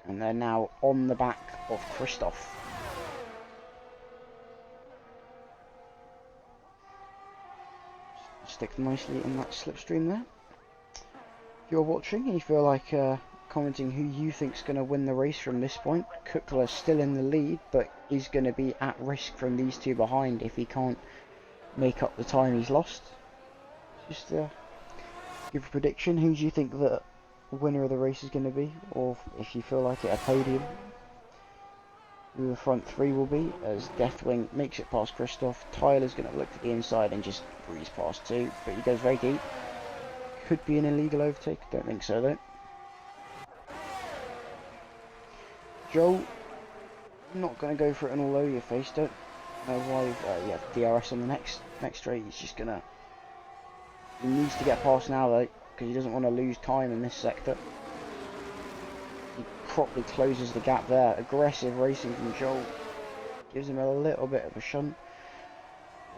And they're now on the back of Christoph. Stick nicely in that slipstream there. If you're watching and you feel like commenting who you think's going to win the race from this point, Kuckler still in the lead, but is going to be at risk from these two behind if he can't make up the time he's lost. Just give a prediction. Who do you think the winner of the race is going to be, or if you feel like it, a podium? Who the front three will be, as Deathwing makes it past Christoph. Tyler's going to look to the inside and just breeze past two, but he goes very deep. Could be an illegal overtake, don't think so though. Joel, not going to go for it and all over your face, don't know why. Yeah, DRS on the next straight. He's just going to, he needs to get past now though, because he doesn't want to lose time in this sector. He properly closes the gap there. Aggressive racing from Joel gives him a little bit of a shunt,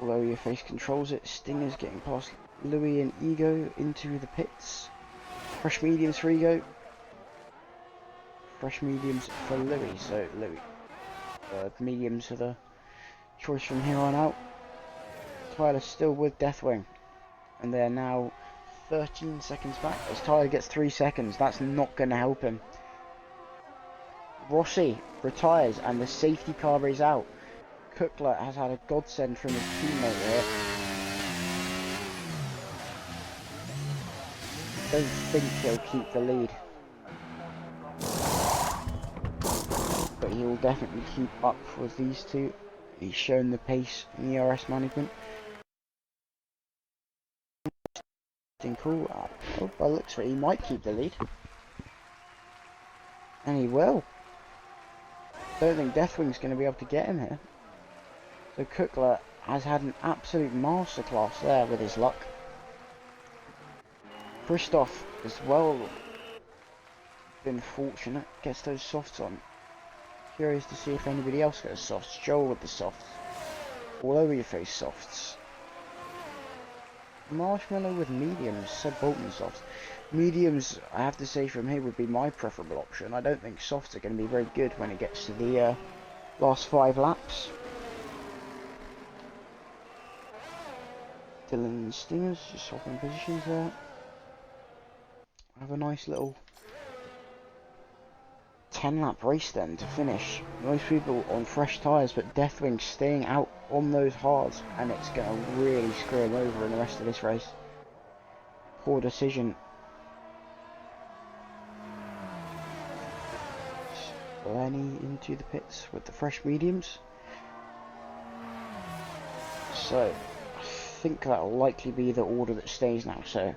although your face controls it. Stinger's getting past Louis and Ego into the pits. Fresh mediums for Ego, fresh mediums for Louis. So Louis, mediums for the choice from here on out. Tyler still with Deathwing, and they're now 13 seconds back as Tyler gets 3 seconds. That's not going to help him. Rossi retires and the safety car is out. Kuckler has had a godsend from his teammate here. Don't think he'll keep the lead, but he will definitely keep up with these two. He's shown the pace in the ERS management. Cool. Oh, by the looks of it, he might keep the lead, and he will. Don't think Deathwing's going to be able to get him here. So Kukla has had an absolute masterclass there with his luck. Christoph as well been fortunate, gets those softs on. Curious to see if anybody else gets softs. Joel with the softs. All over your face softs. Marshmallow with mediums, Seb Bolton softs. Mediums, I have to say from here, would be my preferable option. I don't think softs are going to be very good when it gets to the last 5 laps. Dylan and Stingers just swapping positions there. Have a nice little 10-lap race then to finish. Most people on fresh tyres, but Deathwing staying out on those hards, and it's going to really screw him over in the rest of this race. Poor decision. Lenny into the pits with the fresh mediums. So, I think that'll likely be the order that stays now. So,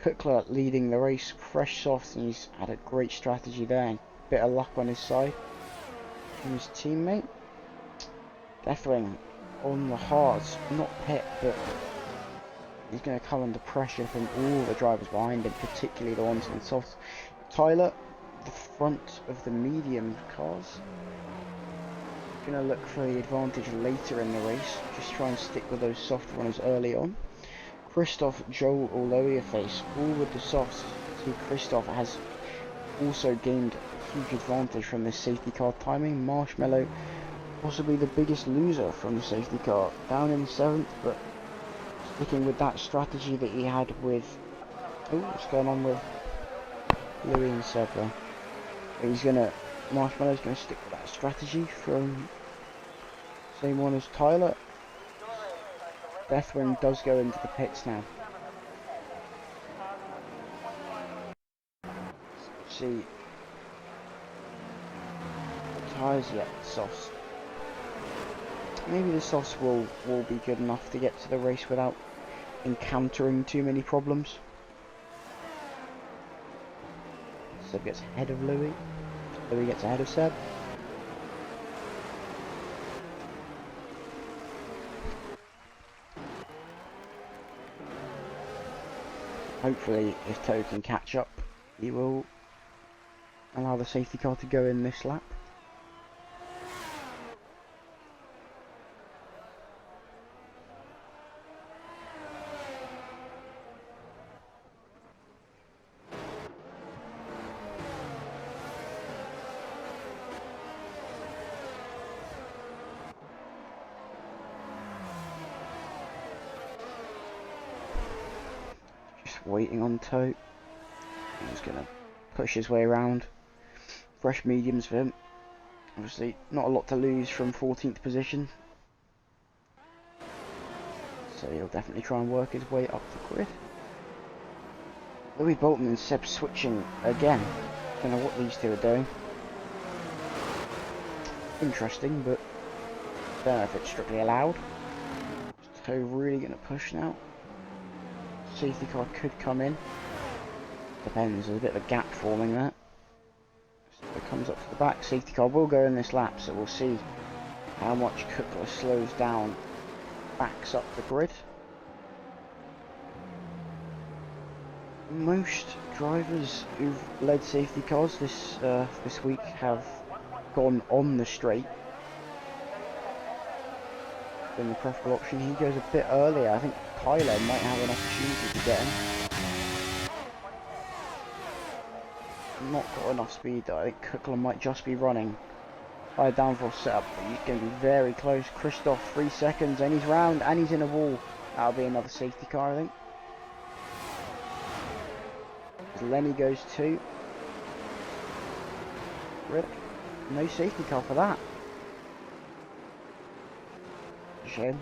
Kukla leading the race, fresh softs, and he's had a great strategy there. Bit of luck on his side from his teammate. Deathwing on the hards, not pit, but he's going to come under pressure from all the drivers behind him, particularly the ones in the softs. Tyler, the front of the medium cars, going to look for the advantage later in the race. Just try and stick with those soft runners early on. Christoph, Joel all over your face, all with the softs. See, Christoph has also gained a huge advantage from this safety car timing. Marshmallow, possibly the biggest loser from the safety car, down in 7th, but sticking with that strategy that he had with... Oh, what's going on with Louis and Seb there? Marshmallow's going to stick with that strategy from same one as Tyler. Deathwing does go into the pits now. Let's see. The tyres yet, softs. Maybe the softs will be good enough to get to the race without encountering too many problems. Seb gets ahead of Louis. Louis gets ahead of Seb. Hopefully, if Toe can catch up, he will allow the safety car to go in this lap. Waiting on Toe. He's going to push his way around. Fresh mediums for him. Obviously, not a lot to lose from 14th position. So he'll definitely try and work his way up the grid. Louis Bolton and Seb switching again. Don't know what these two are doing. Interesting, but don't know if it's strictly allowed. Is Toe really going to push now? Safety car could come in. Depends, there's a bit of a gap forming there. So it comes up to the back. Safety car will go in this lap, so we'll see how much Kukla slows down, backs up the grid. Most drivers who've led safety cars this week have gone on the straight. Been the preferable option. He goes a bit earlier. I think Tyler might have an opportunity to get him. Not got enough speed though. I think Kukla might just be running high downforce setup, but he's going to be very close. Christoph, 3 seconds, and he's round, and he's in a wall. That'll be another safety car, I think. Lenny goes 2. Rip. No safety car for that. Shame.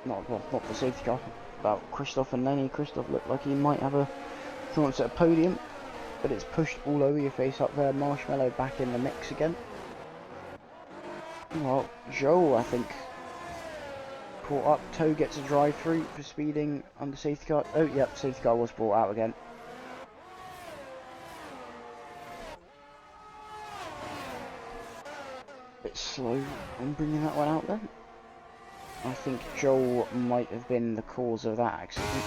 Not the safety car. About Christoph and Lenny. Christoph looked like he might have a chance at a podium, but it's pushed all over your face up there. Marshmallow back in the mix again. Well, Joel, I think, caught up. Toe gets a drive through for speeding under safety car. Oh, yep, safety car was brought out again. bit slow on bringing that one out then. I think Joel might have been the cause of that accident.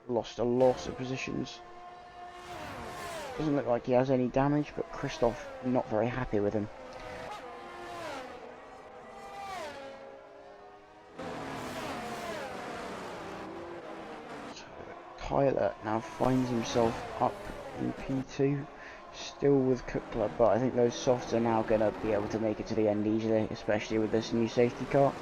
Lost a lot of positions. Doesn't look like he has any damage, but Christoph not very happy with him. So Tyler now finds himself up in P2, still with Kukla, but I think those softs are now going to be able to make it to the end easily, especially with this new safety car.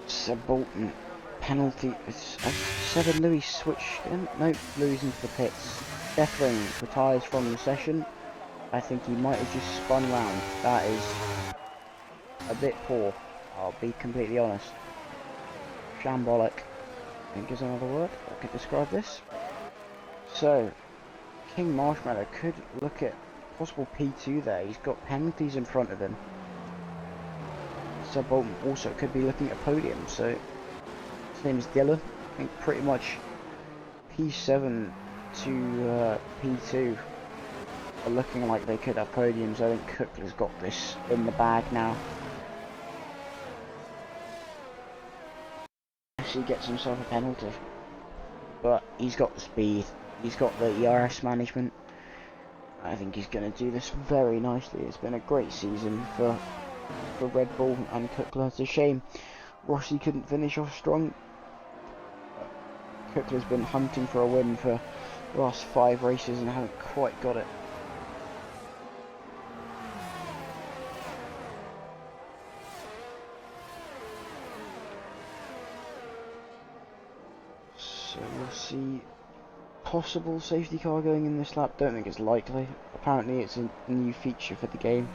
Seb Bolton, penalty. It's 7. Louis switch again. No, Louis into the pits. Deathwing retires from the session. I think he might have just spun round. That is a bit poor, I'll be completely honest. Shambolic, I think is another word that could describe this. So, King Marshmallow could look at possible P2 there. He's got penalties in front of him. Seb Bolton also could be looking at a podium, so his name is Dylan. I think pretty much P7 to P2 are looking like they could have podiums. I think Kukla's got this in the bag now. He gets himself a penalty, but he's got the speed, he's got the ERS management. I think he's going to do this very nicely. It's been a great season for Red Bull and Kukla. It's a shame Rossi couldn't finish off strong. Kukla's been hunting for a win for the last 5 races and hasn't quite got it. So we'll see possible safety car going in this lap. Don't think it's likely. Apparently it's a new feature for the game.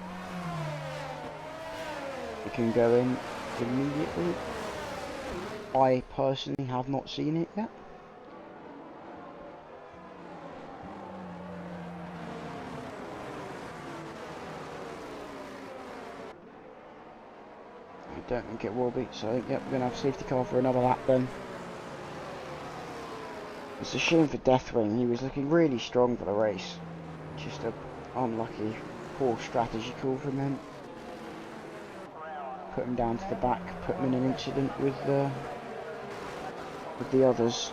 It can go in immediately. I personally have not seen it yet. I don't think it will be, so I think, yep, we're going to have safety car for another lap then. It's a shame for Deathwing, he was looking really strong for the race. Just a unlucky, poor strategy call from him. Put him down to the back, put him in an incident with the others.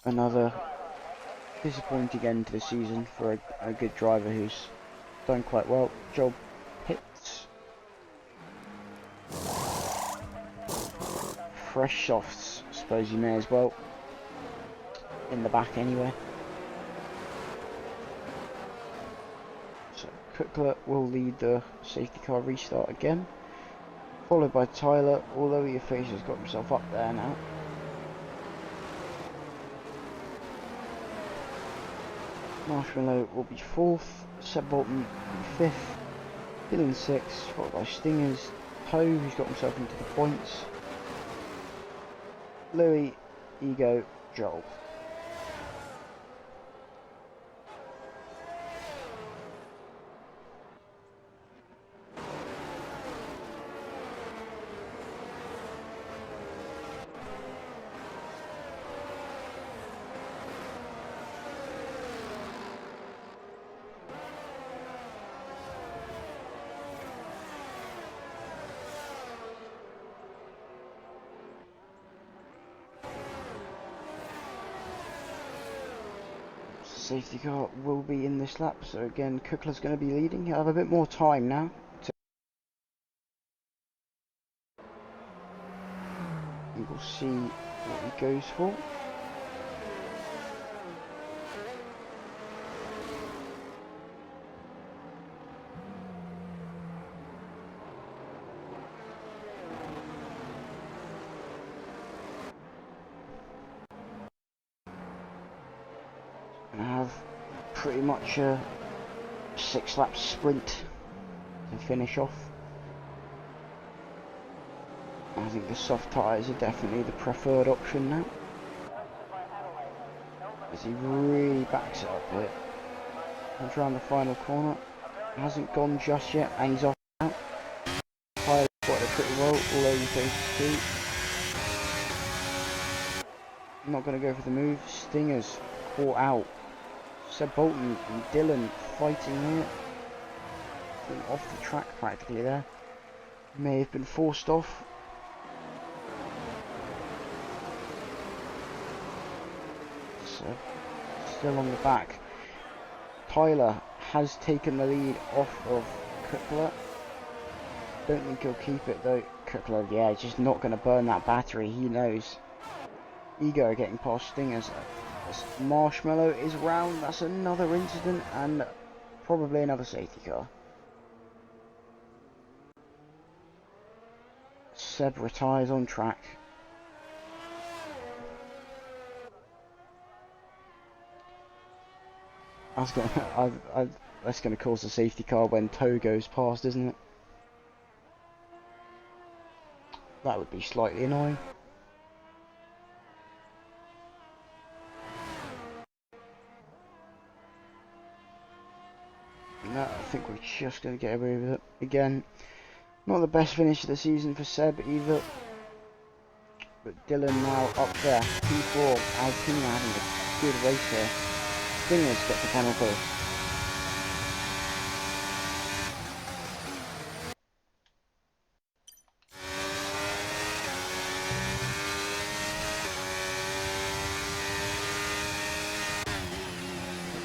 Another disappointing end to the season for a good driver who's done quite well. Joel Pitts. Fresh softs, I suppose you may as well. In the back anyway. So Kukla will lead the safety car restart again. Followed by Tyler, although he has got himself up there now. Marshmallow will be 4th, Seb Bolton will be 5th, Dylan 6th, followed by Stingers, Poe, who's got himself into the points, Louis, Ego, Joel. Safety car will be in this lap, so again Kukla's going to be leading. He'll have a bit more time now. And we'll see what he goes for. And have pretty much a 6-lap sprint to finish off. I think the soft tyres are definitely the preferred option now, as he really backs it up here. Comes around the final corner, hasn't gone just yet, and he's off now. Tyler's got a pretty well, although he goes to 2. not going to go for the move. Stingers caught out. Seb Bolton and Dylan fighting here. Been off the track practically there. May have been forced off. So, still on the back. Tyler has taken the lead off of Kukla. Don't think he'll keep it though. Kukla, yeah, just not going to burn that battery, he knows. Ego getting past Stingers. Marshmallow is round, that's another incident and probably another safety car. Seb retires on track. That's gonna cause a safety car when Toe goes past, isn't it? That would be slightly annoying. No, I think we're just going to get away with it. Again, not the best finish of the season for Seb either. But Dylan now up there. P4, Alpina having a good race here. Stingers gets the penalty.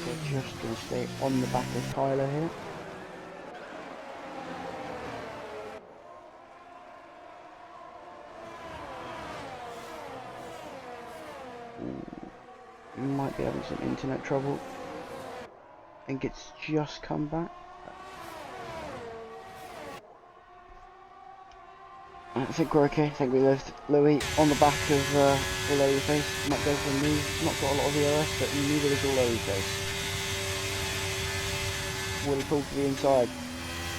They're just going to stay on the back of Tyler here. Might be having some internet trouble. I think it's just come back. I think we're okay. I think we left Louis on the back of all over face. Might go for a move. Not got a lot of ERS, but neither is all over face. Will he pull to the inside?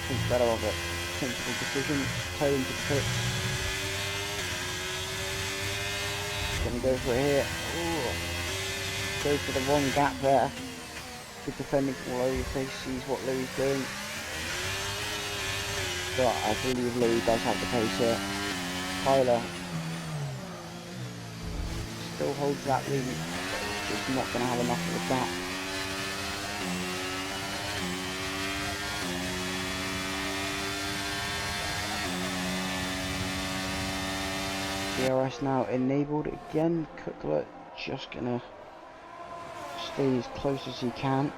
Think better of it. Sensible decision. Toe into the pit. Gonna go for it here. Ooh. Goes for the wrong gap there. Good defending from all over face. Sees what Louis is doing. But I believe Louis does have the pace here. Tyler still holds that lead, but just not going to have enough of the gap. DRS now enabled again. Kukla just going to stay as close as he can.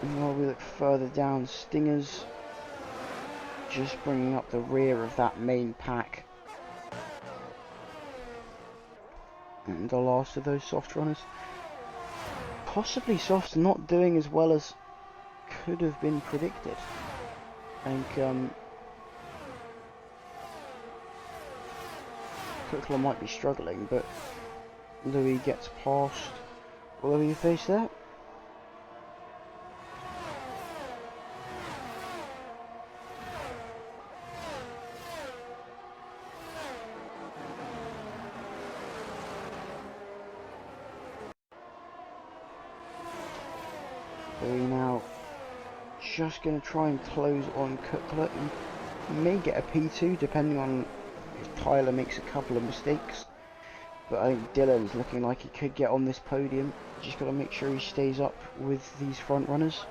And while we look further down, Stingers just bringing up the rear of that main pack. And the last of those soft runners. Possibly soft, not doing as well as could have been predicted. I think Kukla might be struggling, but Louis gets past all over your face there. Louis now just going to try and close on Kukla. He may get a P2 depending on if Tyler makes a couple of mistakes. But I think Dylan's looking like he could get on this podium. Just got to make sure he stays up with these front runners.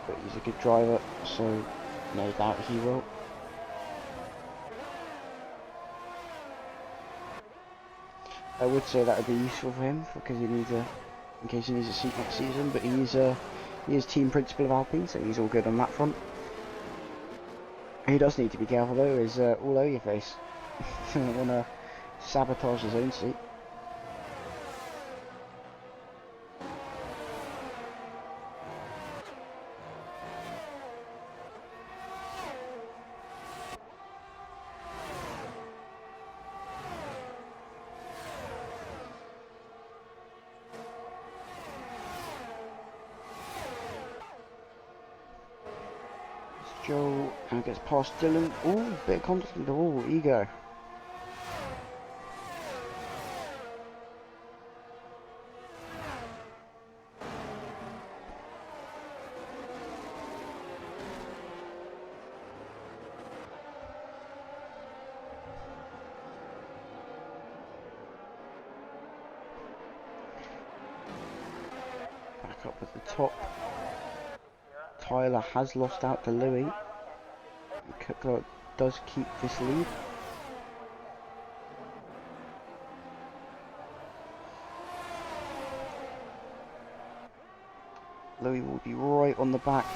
But he's a good driver, so no doubt he will. I would say that would be useful for him because he needs a, in case he needs a seat next season. But he is team principal of Alpine, so he's all good on that front. He does need to be careful though. Is all over your face. Doesn't want to sabotage his own seat. Joe gets past Dylan. Ooh, bit of contact. Ooh, Ego. up at the top. Tyler has lost out to Louis. Kukla does keep this lead. Louis will be right on the back.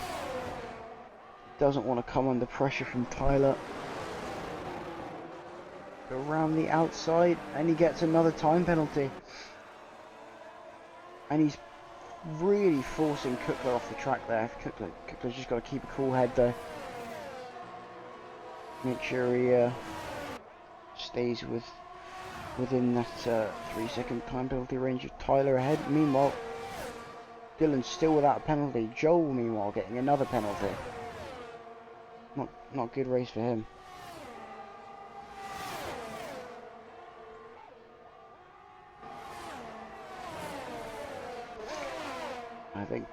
Doesn't want to come under pressure from Tyler. Around the outside, and he gets another time penalty. And he's really forcing Kukla off the track there. Kukla's just got to keep a cool head though. Make sure he stays within that 3-second time penalty range of Tyler ahead. Meanwhile, Dylan's still without a penalty. Joel, meanwhile, getting another penalty. Not a good race for him. I think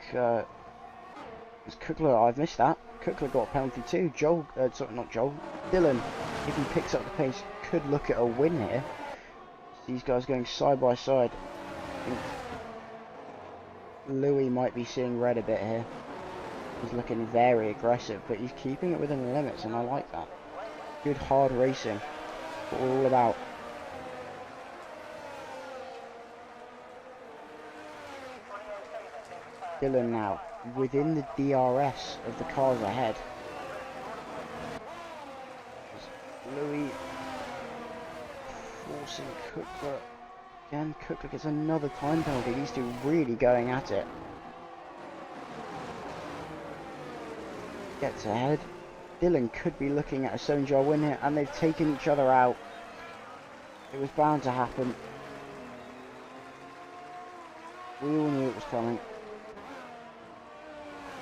it's Kukla. I've missed that. Kukla got a penalty too. Sorry, not Joel. Dylan, if he picks up the pace, could look at a win here. These guys going side by side. I think Louis might be seeing red a bit here. He's looking very aggressive, but he's keeping it within the limits, and I like that. Good hard racing. What we're all about. Dylan now within the DRS of the cars ahead. Louis forcing Kukla. Again, Kukla gets another time penalty. These two really going at it. Gets ahead. Dylan could be looking at a 7-jar win here, and they've taken each other out. It was bound to happen. We all knew it was coming.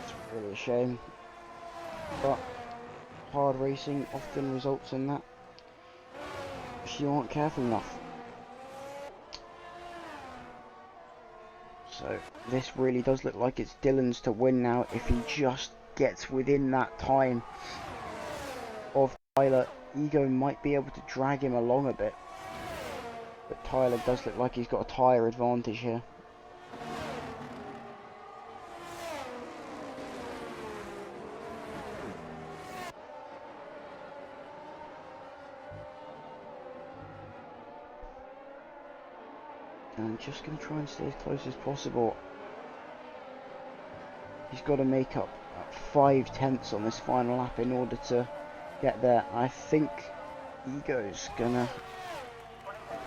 It's really a shame. But hard racing often results in that if you aren't careful enough. So this really does look like it's Dylan's to win now if he just gets within that time of Tyler. Ego might be able to drag him along a bit, but Tyler does look like he's got a tyre advantage here. And I'm just going to try and stay as close as possible. He's got to make up 5/10 on this final lap in order to get there. I think Ego's gonna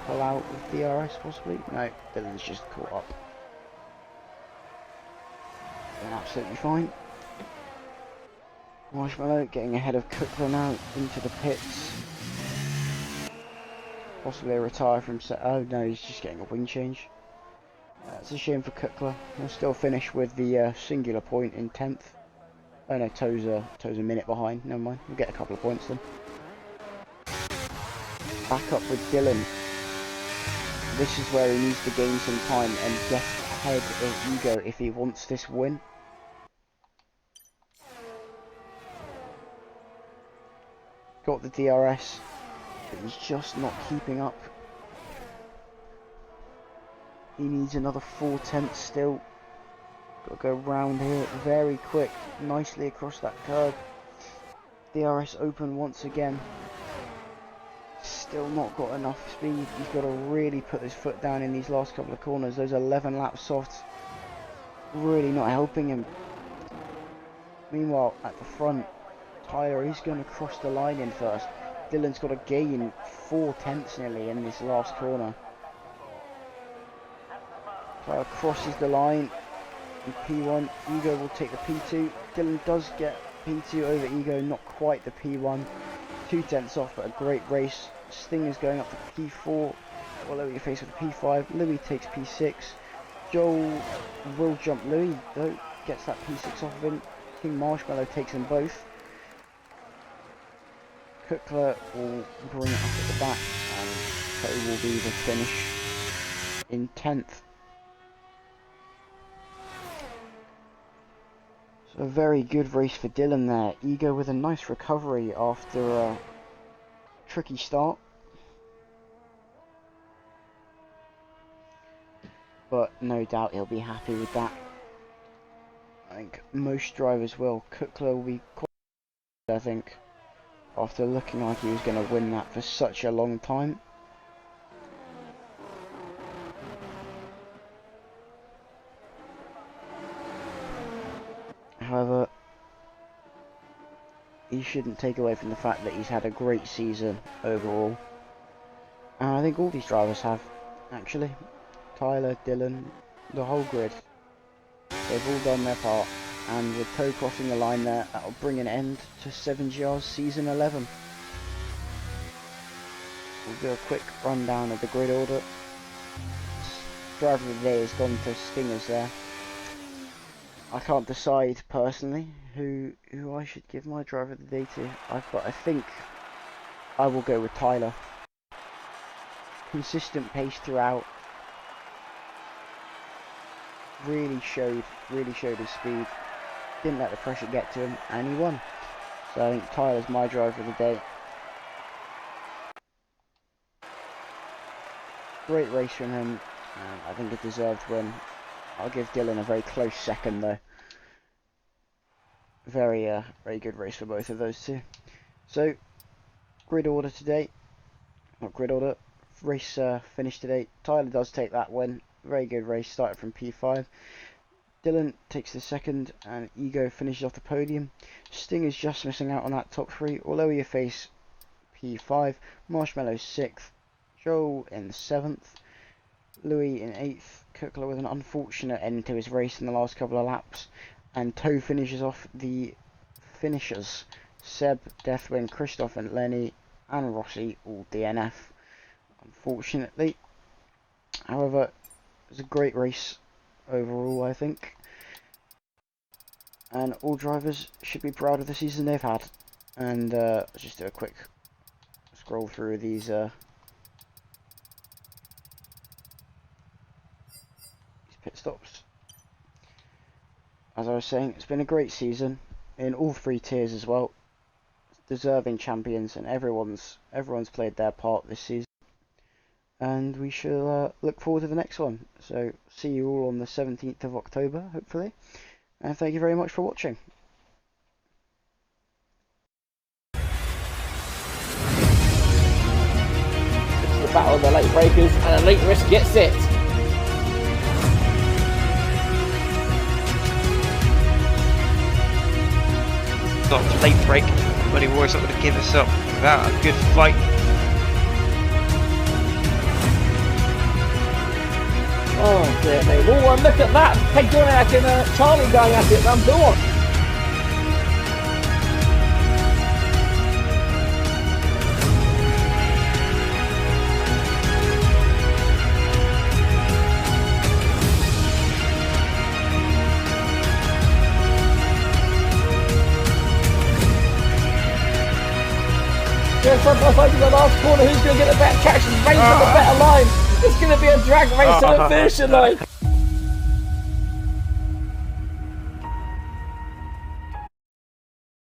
pull out with DRS possibly. No, Dylan's just caught up. Doing absolutely fine. Marshmallow getting ahead of Kukla now into the pits. Possibly a retire from set. Oh no, he's just getting a wing change. That's a shame for Kukla. He'll still finish with the singular point in 10th. Oh no, Toe's a minute behind. Never mind, we'll get a couple of points then. Back up with Dylan. This is where he needs to gain some time and get ahead of Ego if he wants this win. Got the DRS, but he's just not keeping up. He needs another 4/10 still. Got to go round here very quick, nicely across that curb. DRS open once again. Still not got enough speed. He's got to really put his foot down in these last couple of corners. Those 11 lap softs really not helping him. Meanwhile, at the front, Tyler, he's going to cross the line in first. Dylan's got to gain 4/10 nearly in this last corner. Tyler crosses the line in P1. Ego will take the P2. Dylan does get P2 over Ego, not quite the P1. 2/10 off, but a great race. Sting is going up to P4. Well, Louis face with P5. Louis takes P6. Joel will jump Louis though. Gets that P6 off of him. King Marshmallow takes them both. Kukla will bring it up at the back, and Toe will be the finish in 10th. So a very good race for Dylan there. Ego with a nice recovery after a tricky start. But no doubt he'll be happy with that. think most drivers will. Kukla will be quite good, I think, after looking like he was going to win that for such a long time. However, he shouldn't take away from the fact that he's had a great season overall. And I think all these drivers have, actually. Tyler, Dylan, the whole grid. They've all done their part. And with Toe crossing the line there, that'll bring an end to 7GR's Season 11. We'll do a quick rundown of the grid order. Driver of the day has gone to Stingers there. I can't decide personally who I should give my driver of the day to. I think I will go with Tyler. Consistent pace throughout. Really showed his speed. Didn't let the pressure get to him, and he won. So I think Tyler's my driver of the day. Great race from him, and I think a deserved win. I'll give Dylan a very close second though. Very good race for both of those two. So, grid order today. Not grid order. Race finished today. Tyler does take that win. Very good race. Started from P5. Dylan takes the second, and Ego finishes off the podium. Sting is just missing out on that top three. Although he faced P5. Marshmallow 6th. Joel in 7th. Louis in 8th. Kukla with an unfortunate end to his race in the last couple of laps. And Toe finishes off the finishers. Seb, Deathwing, Christoph and Lenny and Rossi all DNF, unfortunately. However, it was a great race overall, I think. And all drivers should be proud of the season they've had. And let's just do a quick scroll through these pit stops. As I was saying, it's been a great season in all three tiers as well. Deserving champions, and everyone's played their part this season. And we shall look forward to the next one. So see you all on the 17th of October, hopefully. And thank you very much for watching. It's the battle of the late breakers, and a late risk gets it. Got a late break, but he was not going to give us up without a good fight. Oh dear me. Oh, and look at that. Peg Dorniak and Charlie going at it. I'm doing. Front off over the last corner, who's going to get the better traction, race on the better line. It's going to be a drag race to the finishing line.